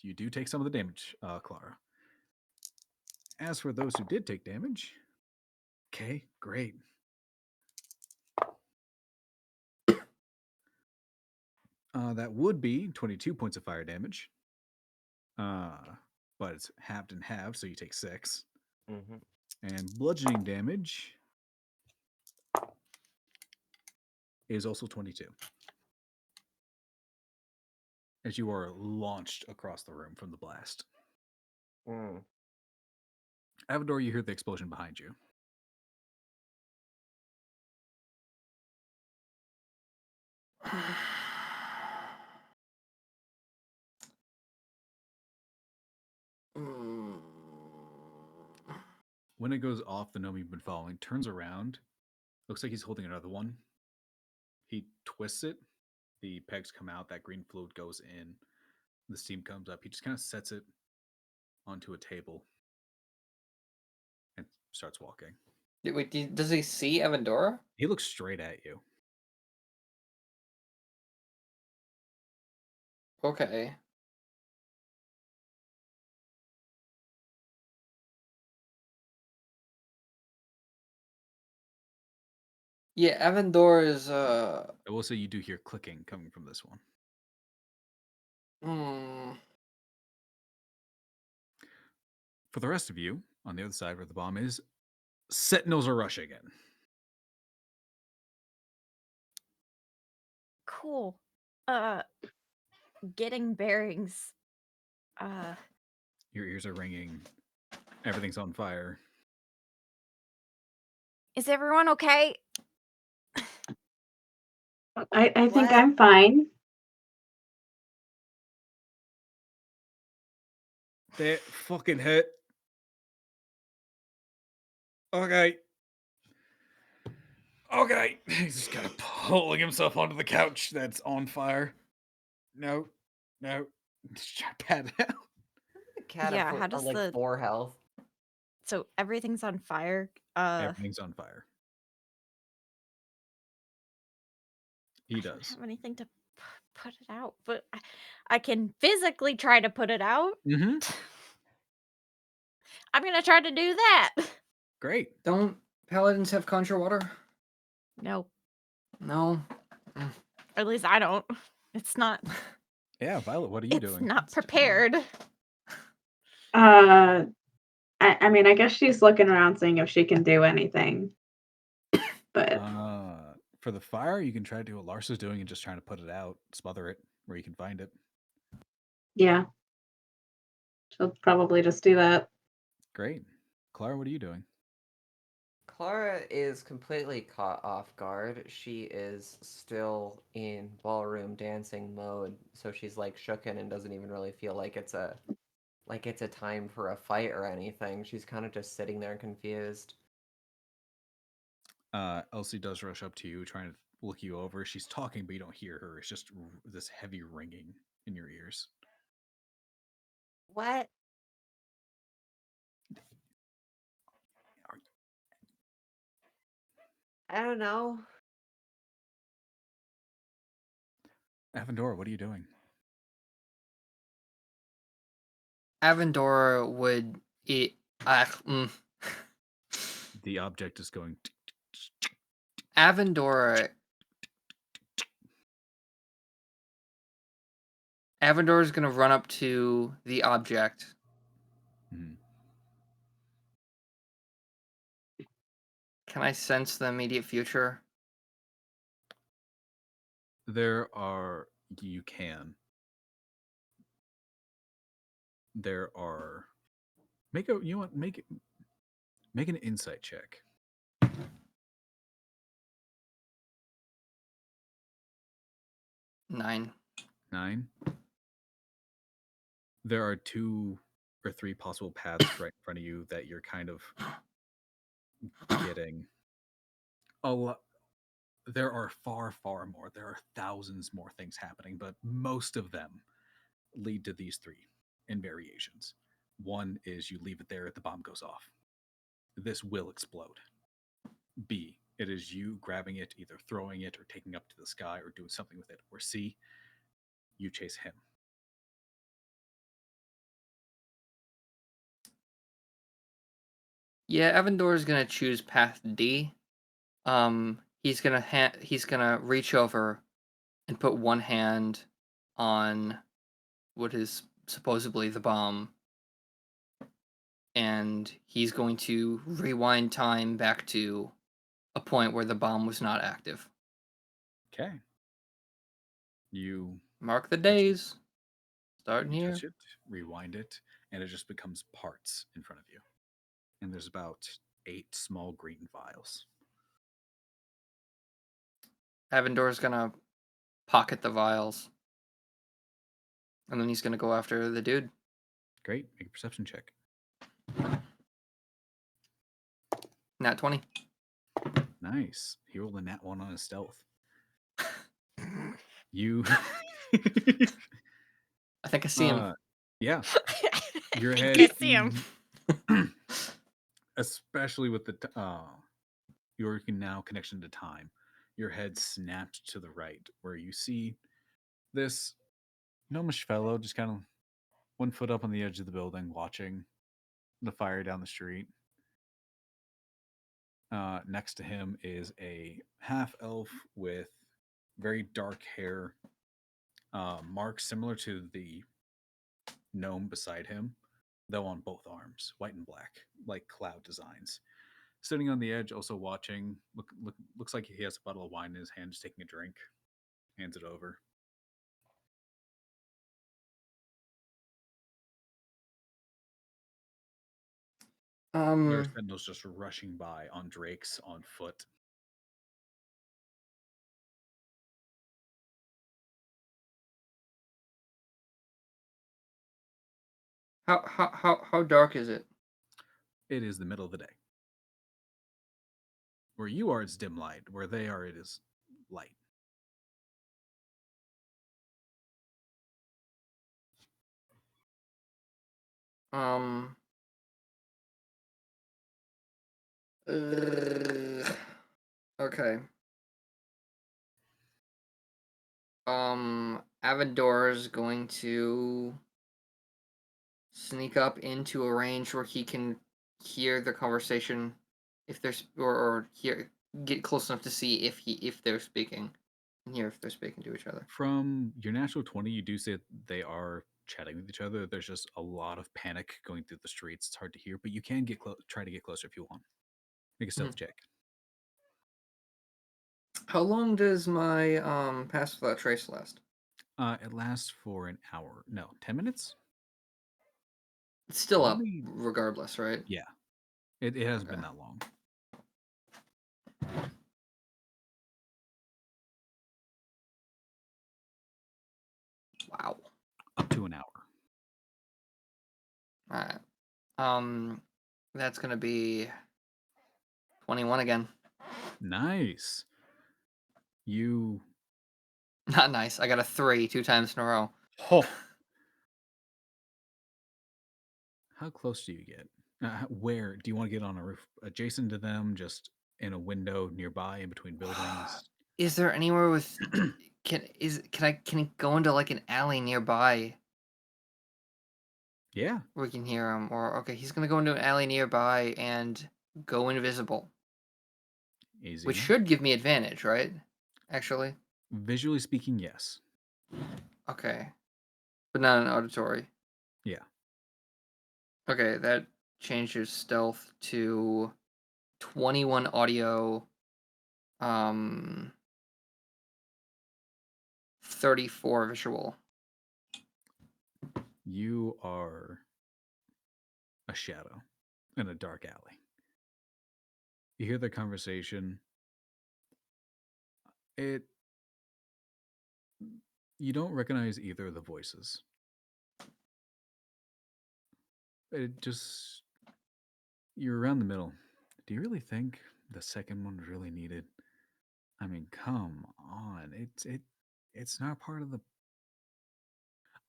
you do take some of the damage, Clara. As for those who did take damage, okay, great. That would be 22 points of fire damage. But it's halved in half, so you take 6. Mm-hmm. And bludgeoning damage is also 22. As you are launched across the room from the blast. Avador, you hear the explosion behind you. When it goes off, the gnome you've been following turns around. Looks like he's holding another one. He twists it. The pegs come out. That green fluid goes in. The steam comes up. He just kind of sets it onto a table and starts walking. Wait, does he see Avandora? He looks straight at you. Okay. Yeah, Avandor is I will say you do hear clicking coming from this one. For the rest of you, on the other side where the bomb is, sentinels are rushing in. Cool. Getting bearings. Your ears are ringing. Everything's on fire. Is everyone okay? I think What? I'm fine. That fucking hit. Okay. Okay. He's just kind of pulling himself onto the couch that's on fire. No. Just try to pat it out. The cat Yeah, how does like the 4 health. so everything's on fire? Everything's on fire. He I don't does. have anything to put it out, but I can physically try to put it out. Mm-hmm. I'm gonna try to do that. Great. Don't paladins have conjure water? No, No. or at least I don't. It's not. Yeah, Violet, what are you It's doing? not prepared. I mean, I guess she's looking around seeing if she can do anything. But For the fire, you can try to do what Larsa's doing and just trying to put it out, smother it where you can find it. yeah. She'll probably just do that. Great. Clara, what are you doing? Clara is completely caught off guard. She is still in ballroom dancing mode, so she's like shooken and doesn't even really feel like it's a time for a fight or anything. She's kind of just sitting there confused. Elsie does rush up to you, trying to look you over. She's talking, but you don't hear her. It's just this heavy ringing in your ears. What? I don't know. Avendora, what are you doing? Avendora would eat. The object is going. Avendora is going to run up to the object. Mhm. Can I sense the immediate future? You can. There are. Make an insight check. 9. 9. There are 2 or 3 possible paths right in front of you that you're kind of getting. There are far more. There are thousands more things happening, but most of them lead to these 3 in variations. One is you leave it there, the bomb goes off. This will explode. B, it is you grabbing it, either throwing it or taking up to the sky or doing something with it. Or C, you chase him. Yeah, Avendor is gonna choose path D. He's gonna reach over and put one hand on what is supposedly the bomb, and he's going to rewind time back to a point where the bomb was not active. Okay. You Mark the days. Starting you here. touch it, rewind it, and it just becomes parts in front of you. And there's about 8 small green vials. Avendor's gonna pocket the vials. And then he's gonna go after the dude. Great. Make a perception check. Nat 20. Nice. He rolled a nat 1 on his stealth. You I think I see him. Yeah. Your I head think I see him. especially with the your now connection to time. Your head snapped to the right where you see this gnomish fellow just kind of 1 foot up on the edge of the building watching the fire down the street. Next to him is a half elf with very dark hair, marks similar to the gnome beside him, though on both arms, white and black, like cloud designs. Sitting on the edge, also watching. Looks like he has a bottle of wine in his hand, just taking a drink. Hands it over. There are sentinels just rushing by on drakes on foot. How dark is it? It is the middle of the day. Where you are, it's dim light. Where they are, it is light. Okay. Avador's going to sneak up into a range where he can hear the conversation, if there's or hear get close enough to see if they're speaking, and hear if they're speaking to each other. From your natural 20, you do say they are chatting with each other. There's just a lot of panic going through the streets. It's hard to hear, but you can try to get closer if you want. Make a stealth check. How long does my pass without trace last? It lasts for an hour. No, 10 minutes? It's still up regardless, right? Yeah. It hasn't been that long. Wow. Up to an hour. Alright. That's gonna be 21 again. Nice. You Not nice. I got a 3 2 times in a row. Oh. How close do you get? Where do you want to get on a roof adjacent to them, just in a window nearby, in between buildings? Is there anywhere with can I go into like an alley nearby? Yeah. We can hear him. Or okay, he's gonna go into an alley nearby and go invisible. Easy. Which should give me advantage, right? Actually. Visually speaking, yes. Okay. But not an auditory. Yeah. Okay, that changes stealth to 21 audio, 34 visual. You are a shadow in a dark alley. You hear the conversation. You don't recognize either of the voices. You're around the middle. Do you really think the second one was really needed? I mean, come on. It's not part of the.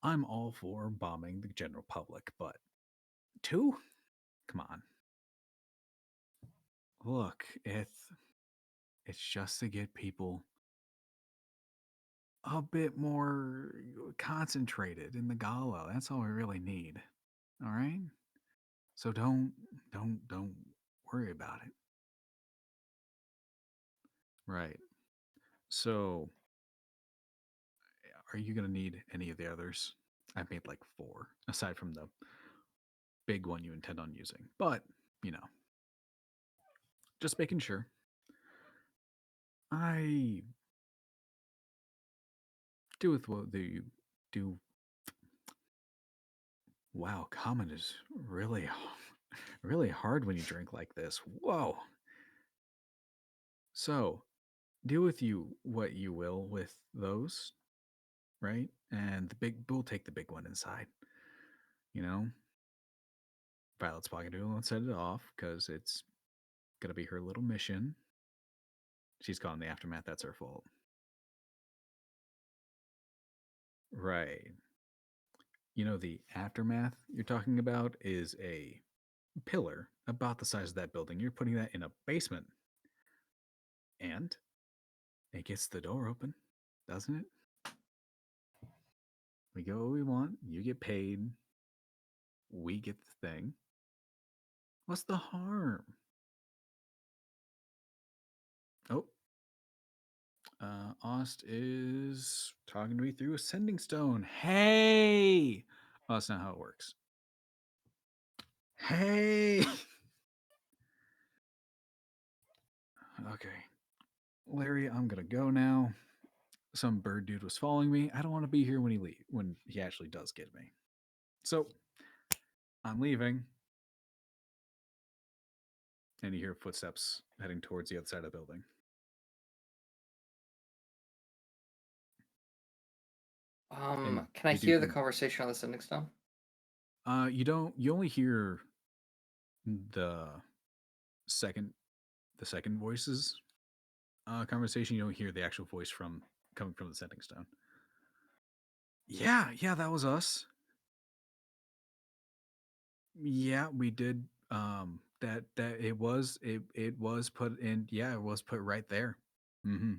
I'm all for bombing the general public, but 2? Come on. Look, it's just to get people a bit more concentrated in the gala. That's all we really need. All right? So don't worry about it. Right. So are you going to need any of the others? I've made like 4 aside from the big one you intend on using. But, just making sure. I do with what you do. Wow, common is really really hard when you drink like this. Whoa. So, do with you what you will with those, right? And we'll take the big one inside. Violet's Pocket let's set it off because it's gonna be her little mission. She's caught in the aftermath. That's her fault. Right. The aftermath you're talking about is a pillar about the size of that building. You're putting that in a basement. And it gets the door open, doesn't it? We get what we want. You get paid. We get the thing. What's the harm? Oh. Ost is talking to me through a sending stone. Hey! Oh, that's not how it works. Hey. Okay. Larry, I'm gonna go now. Some bird dude was following me. I don't want to be here when he actually does get me. So I'm leaving. And you hear footsteps heading towards the other side of the building. And Can I they do hear the come- conversation on the sending stone? You don't. You only hear the second voices conversation. You don't hear the actual voice coming from the sending stone. Yeah, that was us. Yeah, we did. That it was put in. Yeah, it was put right there. Mm-hmm.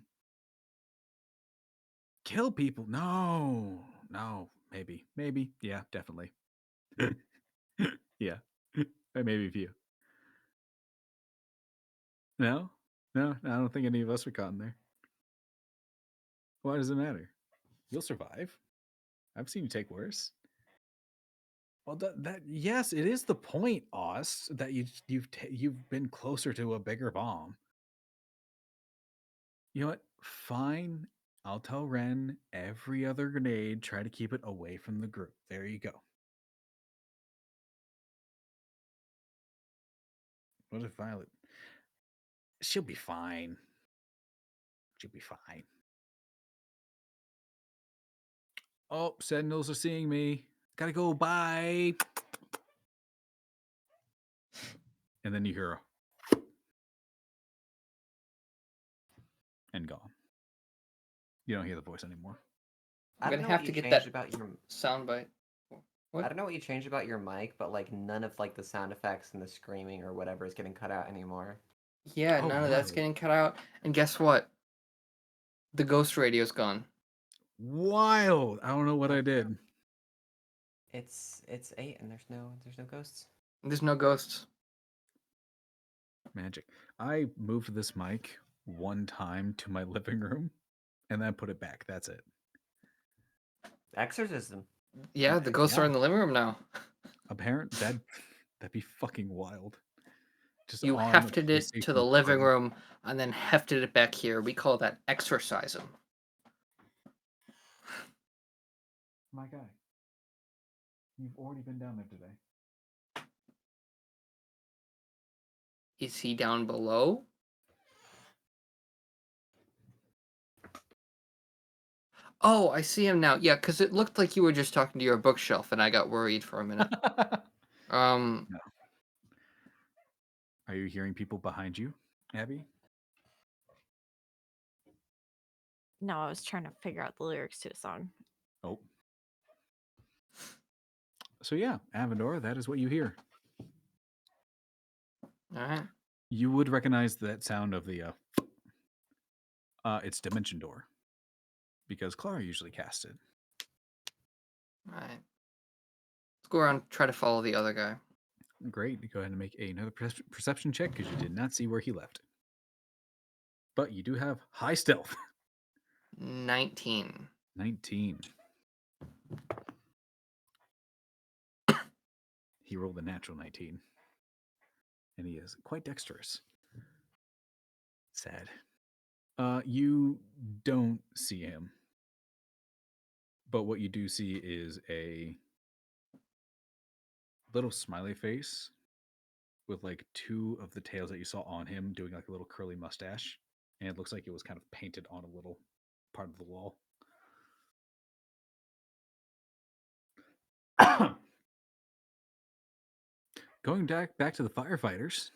Kill people? No, maybe. Yeah, definitely. Yeah, maybe a few. No, I don't think any of us were caught in there. Why does it matter? You'll survive. I've seen you take worse. Well, that yes, it is the point, Oz, that you've been closer to a bigger bomb. You know what? Fine. I'll tell Ren every other grenade, try to keep it away from the group. There you go. What if Violet? She'll be fine. She'll be fine. Oh, Sentinels are seeing me. Gotta go. Bye. And then you hear and gone. You don't hear the voice anymore. I I'm don't gonna know have what to you get changed that about your. soundbite. What? I don't know what you changed about your mic, but like none of like the sound effects and the screaming or whatever is getting cut out anymore. Yeah, Oh, none of that's wild. getting cut out. And guess what? The ghost radio's gone. Wild. I don't know what I did. It's 8 and there's no ghosts. There's no ghosts. Magic. I moved this mic one time to my living room and then put it back. That's it. Exorcism. Yeah, the ghosts are in the living room now. Apparent that'd be fucking wild. Just You on a hefted it to the PlayStation living 2. room and then hefted it back here. We call that exorcism. My guy, you've already been down there today. Is he down below? Oh, I see him now. Yeah, because it looked like you were just talking to your bookshelf, and I got worried for a minute. No. Are you hearing people behind you, Abby? No, I was trying to figure out the lyrics to a song. Oh. So yeah, Avendor, that is what you hear. All right. You would recognize that sound of the it's Dimension Door. Because Clara usually casts it. All right. Let's go around and try to follow the other guy. Great. Go ahead and make another perception check because you did not see where he left. But you do have high stealth. 19. 19. He rolled a natural 19. And he is quite dexterous. Sad. You don't see him. But what you do see is a little smiley face with like two of the tails that you saw on him doing like a little curly mustache. And it looks like it was kind of painted on a little part of the wall. Going back to the firefighters.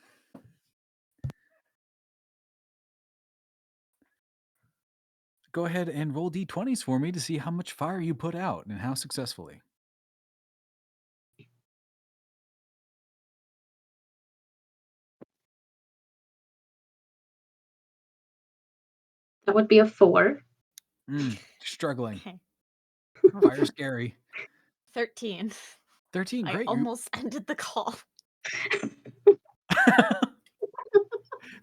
Go ahead and roll d20s for me to see how much fire you put out and how successfully. That would be a 4. Struggling. Okay. Fire's scary. 13. 13, I great. almost ended the call.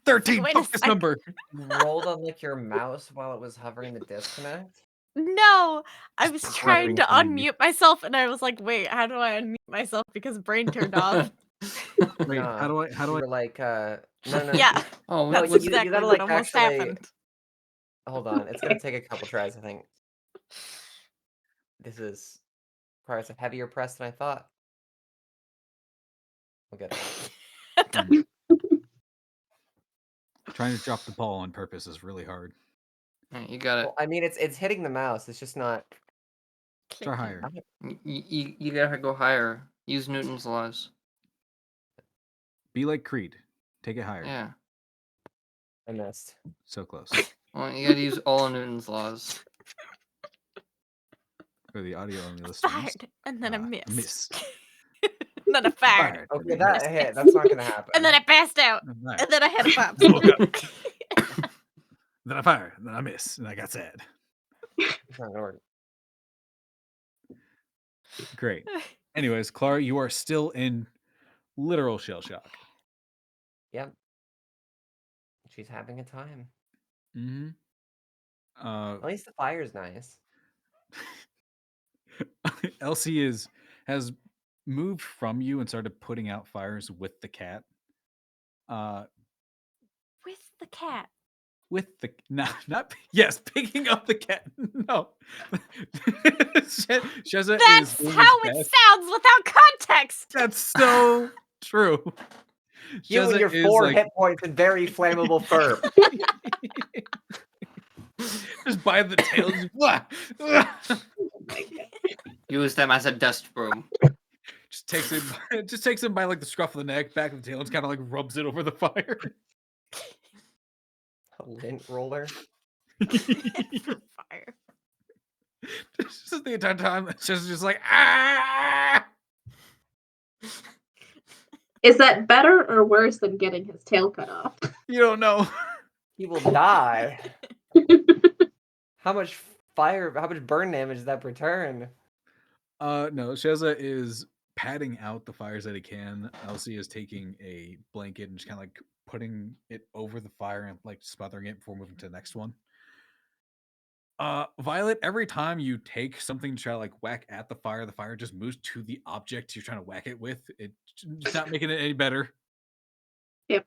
13, Wait a focus sec. number. Rolled on like your mouse while it was hovering the disconnect. No, I was trying Firing to underneath. unmute myself and I was like, wait, how do I unmute myself? Because brain turned off. Wait, Nah, how do you I were like, no, no. Yeah, Oh, No, that's you exactly gotta, what like, almost actually happened. hold on, it's gonna take a couple tries, I think. This is requires a heavier press than I thought. We'll get there. trying to drop the ball on purpose is really hard. Alright, you got it. Well, I mean, it's hitting the mouse, it's just not Try Clicking. higher. You gotta go higher. Use Newton's laws. Be like Creed. Take it higher. Yeah. I missed. So close. Well, you gotta use all of Newton's laws. For the audio only listeners. Fired, and then I missed. Missed. And then I fired. Fired. Okay, and that missed. hit, that's not gonna happen. And then I passed out. Alright. And then I had a pop. Woke up. Then I fire. Then I miss. And I got sad. It's not gonna work. Great. Anyways, Clara, you are still in literal shell shock. Yep. She's having a time. Mm-hmm. At least the fire's nice. Elsie has moved from you and started putting out fires with the cat. With the cat. With the not yes, picking up the cat. No, Sheza That's is how it sounds without context. That's so true. You and Sheza your is 4 like- hit points and very flammable fur. just by the tail. Just, "Wah, wah." Use them as a dust broom. Just takes him by like the scruff of the neck, back of the tail, and kind of like rubs it over the fire. A lint roller. Fire. Just the entire time, it's just like ah. Is that better or worse than getting his tail cut off? You don't know. He will die. How much burn damage does that per turn? No, Sheza is patting out the fires that he can. Elsie is taking a blanket and just kind of like putting it over the fire and like smothering it before moving to the next one. Violet, every time you take something to try to like whack at the fire just moves to the object you're trying to whack it with. It's not making it any better. Yep.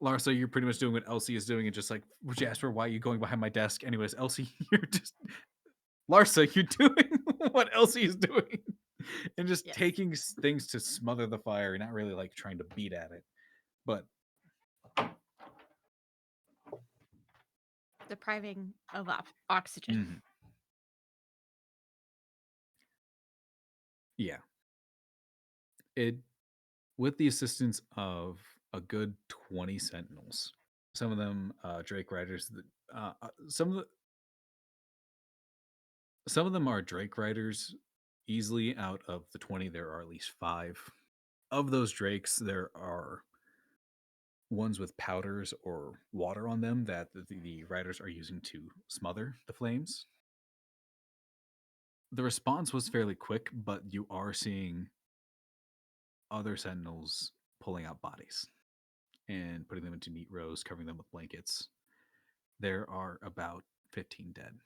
Larsa, you're pretty much doing what Elsie is doing and just like, Jasper, why are you going behind my desk? Anyways, Elsie, you're just Larsa, you're doing what Elsie is doing. And just Yes. taking things to smother the fire, not really like trying to beat at it. But Depriving of oxygen. yeah. It with the assistance of a good 20 sentinels. Some of them Drake riders some of them are Drake riders. Easily out of the 20 there are at least 5. Of those drakes there are ones with powders or water on them that the riders are using to smother the flames. The response was fairly quick, but you are seeing other sentinels pulling out bodies and putting them into neat rows, covering them with blankets. There are about 15 dead.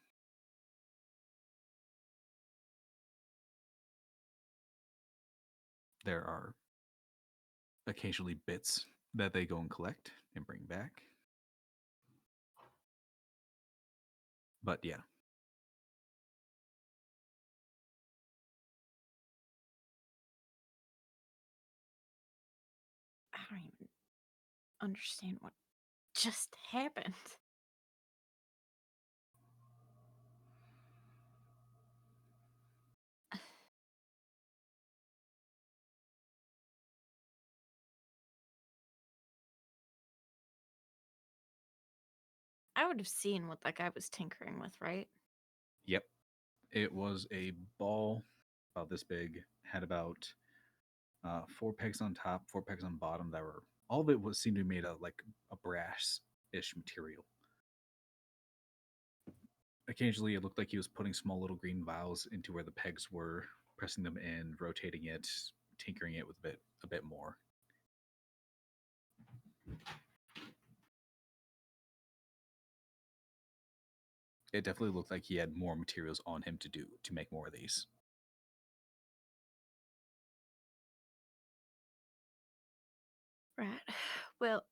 There are occasionally bits that they go and collect and bring back. But yeah. I don't even understand what just happened. I would have seen what that guy was tinkering with, right? Yep. It was a ball about this big, had about 4 pegs on top, 4 pegs on bottom that were all of it was seemed to be made of like a brass-ish material. Occasionally it looked like he was putting small little green vials into where the pegs were, pressing them in, rotating it, tinkering it with a bit more. It definitely looked like he had more materials on him to make more of these. Right. Well,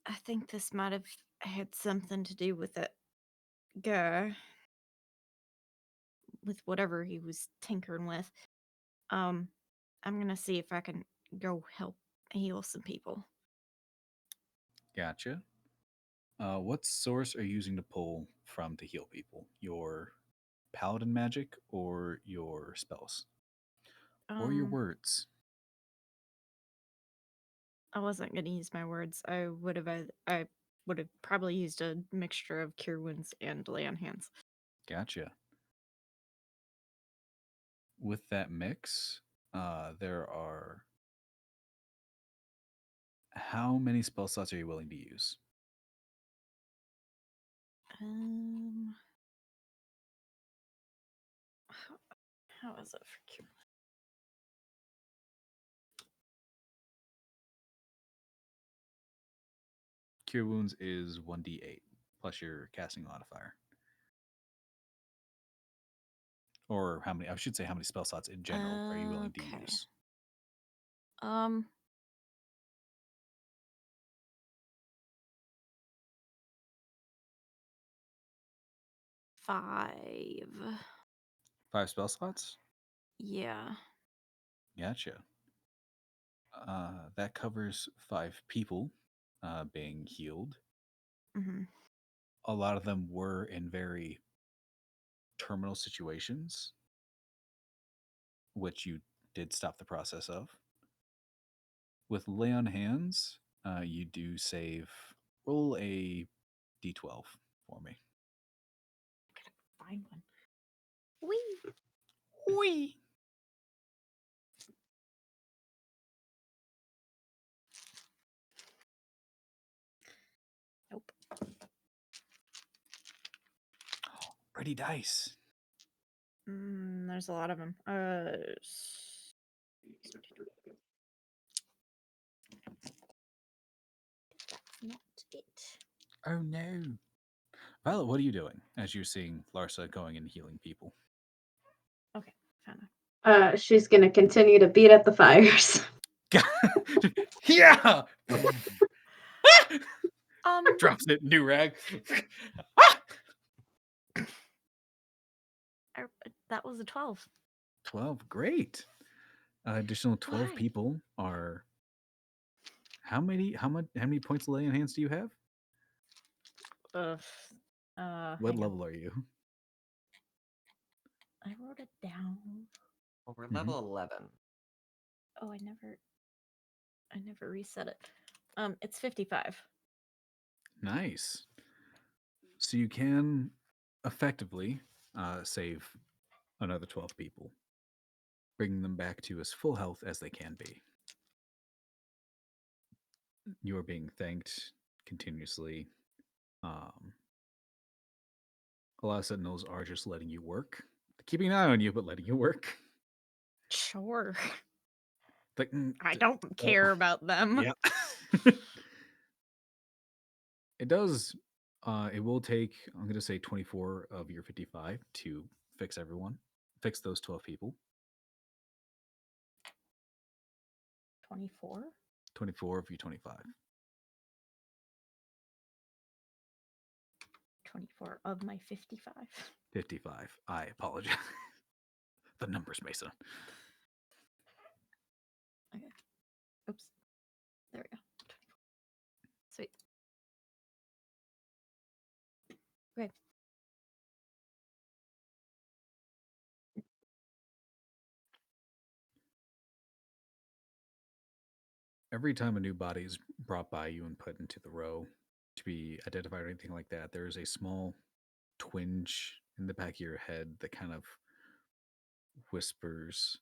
I think this might have had something to do with that guy, with whatever he was tinkering with. Um, I'm gonna see if I can go help heal some people. Gotcha. What source are you using to pull from to heal people? Your paladin magic or your spells? Or your Um, words? I wasn't gonna use my words. I would have probably used a mixture of cure wounds and lay on hands. Gotcha. With that mix, there are. How many spell slots are you willing to use? Um, how, how is it for cure? Cure wounds is 1d8 plus your casting modifier. Or how many? I should say how many spell slots in general are you willing to Okay. use? Um, 5. 5 spell slots. Yeah. Gotcha. That covers 5 people being healed. Mm-hmm. A lot of them were in very terminal situations, which you did stop the process of. With lay on hands, you do save. Roll a d12 for me. Find one. Wee. Whee! Nope. Pretty dice. There's a lot of them. That's not it. Oh no. Violet, what are you doing as you're seeing Larsa going and healing people? Okay, found it. She's gonna continue to beat at the fires. Yeah! Um, Drops it, new rag. that was a 12. 12, great. Additional 12 Why? people are. How many points of lay in hands do you have? Ugh. What Hang on. level are you? I wrote it down. Well, we're Mhm. level 11. Oh, I never reset it. It's 55. Nice. So you can effectively save another 12 people, bringing them back to as full health as they can be. You are being thanked continuously. A lot of sentinels are just letting you work, keeping an eye on you, but letting you work. Sure. Like, I don't care about them. yeah. It does. It will take, I'm going to say 24 of your 55 to fix everyone, fix those 12 people. 24? 24 of your 25. 24 of my 55. 55. I apologize. The numbers, Mesa. Okay. Oops. There we go. 24. Sweet. Okay. Every time a new body is brought by you and put into the row to be identified or anything like that, there is a small twinge in the back of your head that kind of whispers,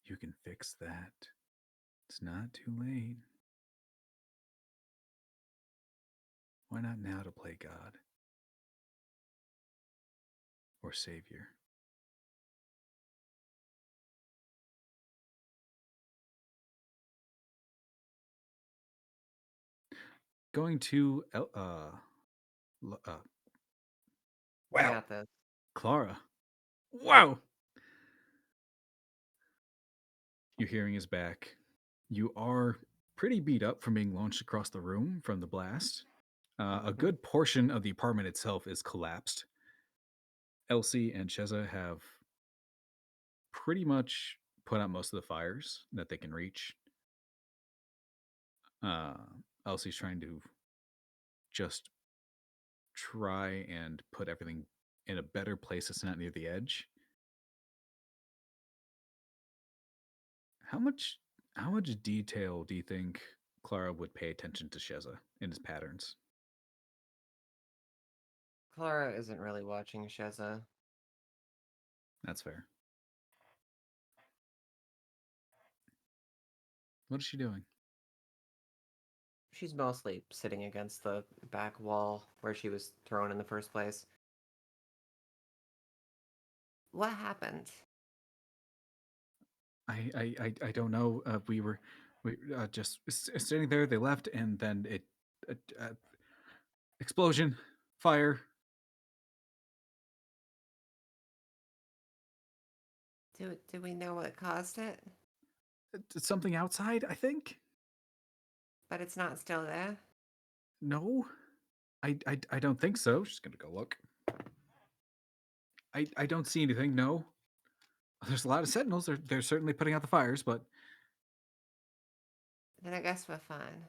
"You can fix that. It's not too late. Why not now to play God or Savior?" Going to I wow, got this. Clara. Wow. Your hearing is back. You are pretty beat up from being launched across the room from the blast. A good portion of the apartment itself is collapsed. Elsie and Cheza have pretty much put out most of the fires that they can reach. Uh, Elsie's trying to just try and put everything in a better place that's not near the edge. How much detail do you think Clara would pay attention to Sheza in his patterns? Clara isn't really watching Sheza. That's fair. What is she doing? She's mostly sitting against the back wall where she was thrown in the first place. What happened? I don't know. We just standing there. They left, and then it explosion, fire. Do we know what caused it? It's something outside, I think. But it's not still there. No, I don't think so. Just gonna go look. I don't see anything. No, there's a lot of sentinels. They're certainly putting out the fires, but Then I guess we're fine.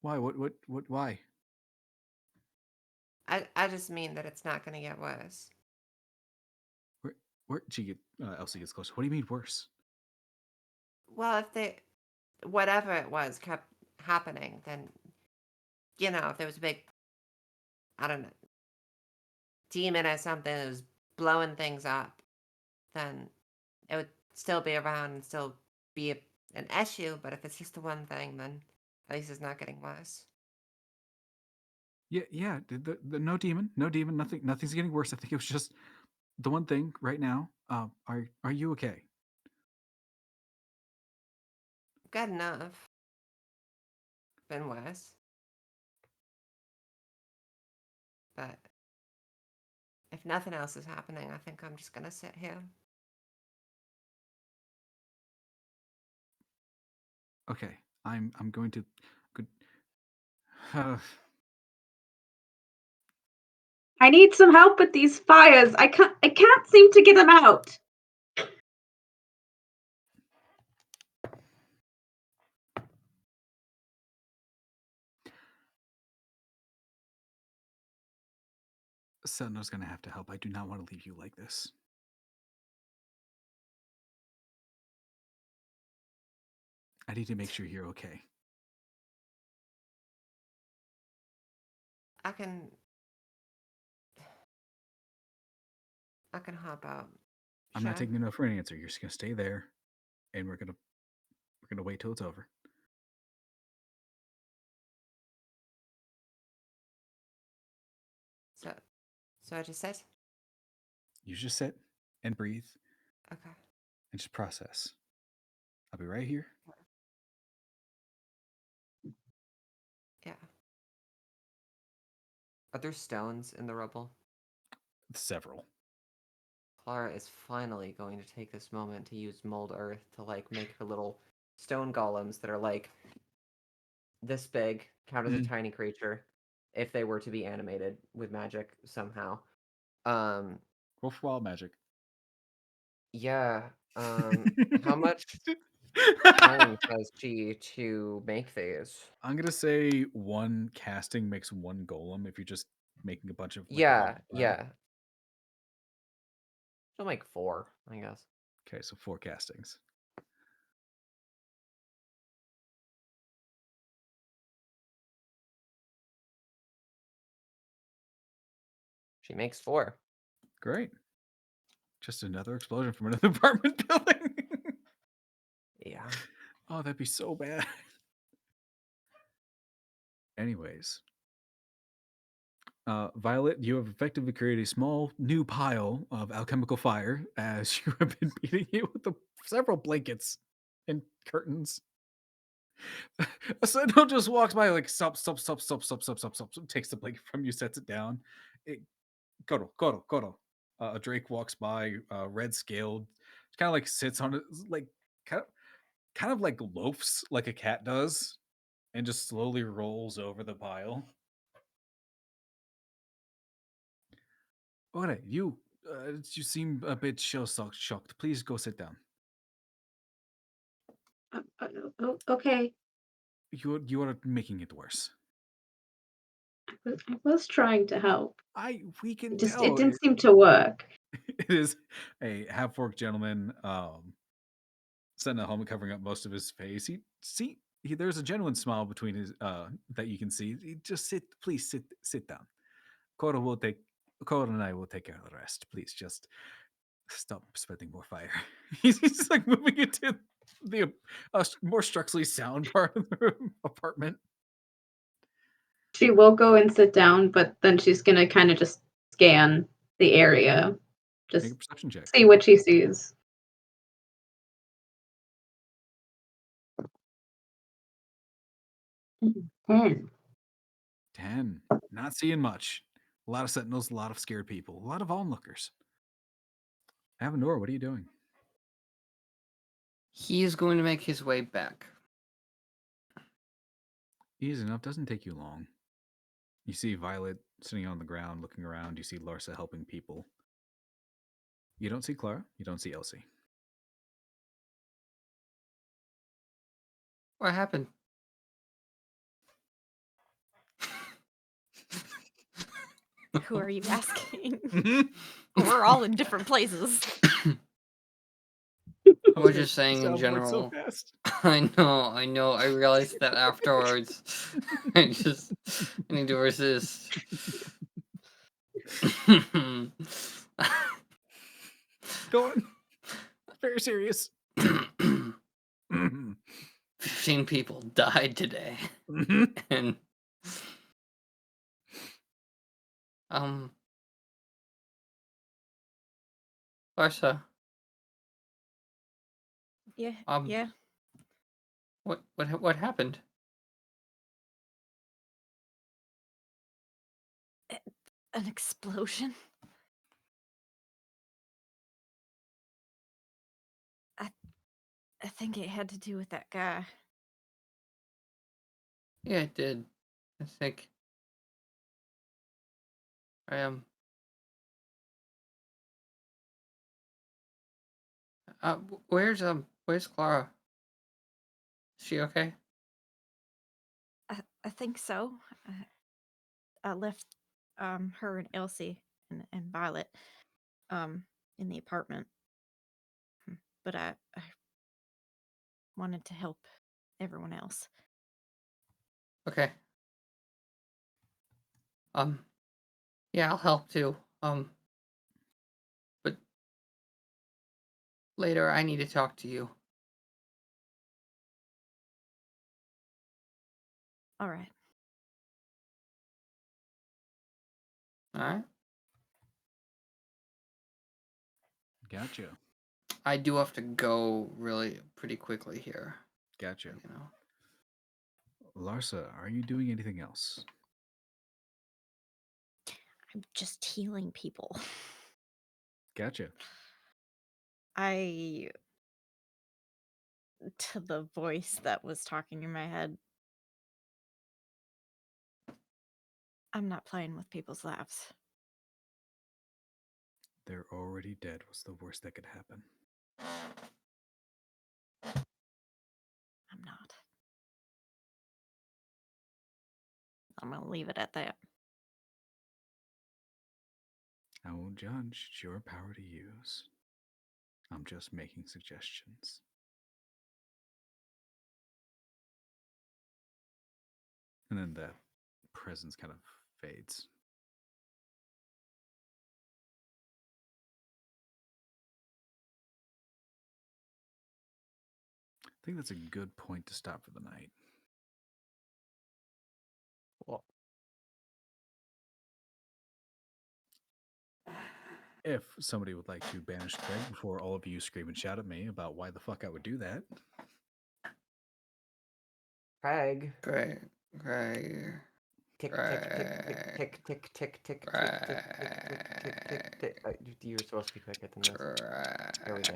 why? What? Why? I just mean that it's not going to get worse. Where? Elsie gets closer. What do you mean worse? Well, if whatever it was kept happening, then, if there was a big, I don't know, demon or something that was blowing things up, then it would still be around and still be an issue. But if it's just the one thing, then at least it's not getting worse. Yeah. The no demon, nothing's getting worse. I think it was just the one thing right now. Are you okay? Good enough. Been worse. But if nothing else is happening, I think I'm just gonna sit here. Okay, I'm going to. Good. Uh, I need some help with these fires. I can't seem to get them out. Sentinel's gonna have to help. I do not want to leave you like this. I need to make sure you're okay. I can hop out. I'm not taking no for an answer. You're just gonna stay there, and we're gonna wait till it's over. So I just said, You just sit and breathe okay. and just process. I'll be right here. Yeah. Are there stones in the rubble? Several. Clara is finally going to take this moment to use mold earth to make her little stone golems that are this big, count as a tiny creature, if they were to be animated with magic somehow. Roll for wild magic. Yeah. How much time has she to make these? I'm gonna say one casting makes one golem if you're just making a bunch of Yeah. She'll make 4, I guess. Okay, so 4 castings. She makes 4. Great. Just another explosion from another apartment building. Yeah. Oh, that'd be so bad. Anyways, Violet, you have effectively created a small new pile of alchemical fire as you have been beating it with several blankets and curtains. A sentinel just walks by like stop, takes the blanket from you, sets it down. Koro. A drake walks by, red scaled, kind of sits on it, kind of like loafs like a cat does, and just slowly rolls over the pile. Alright, you seem a bit shocked. Please go sit down. Okay. You are making it worse. I was trying to help. We can It tell. didn't seem to work. It is a half-orc gentleman, sitting at home and covering up most of his face. There's a genuine smile between his that you can see. Just please sit down. Cora and I will take care of the rest. Please just stop spreading more fire. He's just like moving into the more structurally sound part of the apartment. She will go and sit down, but then she's gonna kind of just scan the area, Make just a perception check. see what she sees. 10. 10. Not seeing much. A lot of sentinels, a lot of scared people, a lot of onlookers. Avendor, what are you doing? He is going to make his way back. Easy enough. Doesn't take you long. You see Violet sitting on the ground, looking around. You see Larsa helping people. You don't see Clara. You don't see Elsie. What happened? Who are you asking? Mm-hmm. We're all in different places. I was just saying in Sound went so general. fast. I know. I realized that afterwards. I need to resist. Go on. Very serious. 15 people died today. And Larsa, Yeah. Yeah. what happened? An explosion. I think it had to do with that guy. Yeah, it did. I think I am. Where's Clara? Is she okay? I think so. I left her and Elsie and Violet in the apartment. But I wanted to help everyone else. Okay. Yeah, I'll help too. But later I need to talk to you. All right. All right. Gotcha. I do have to go really pretty quickly here. Gotcha. You know. Larsa, are you doing anything else? I'm just healing people. Gotcha. To the voice that was talking in my head, I'm not playing with people's lives. They're already dead. What's the worst that could happen? I'm not. I'm gonna leave it at that. I won't judge. It's your power to use. I'm just making suggestions. And then that presence kind of fades. I think that's a good point to stop for the night. Well, If somebody would like to banish Craig before all of you scream and shout at me about why the fuck I would do that. Craig. Great. Tick tick tick tick tick tick tick tick tick tick tick tick tick tick tick. You're supposed to be quicker than this. There we go.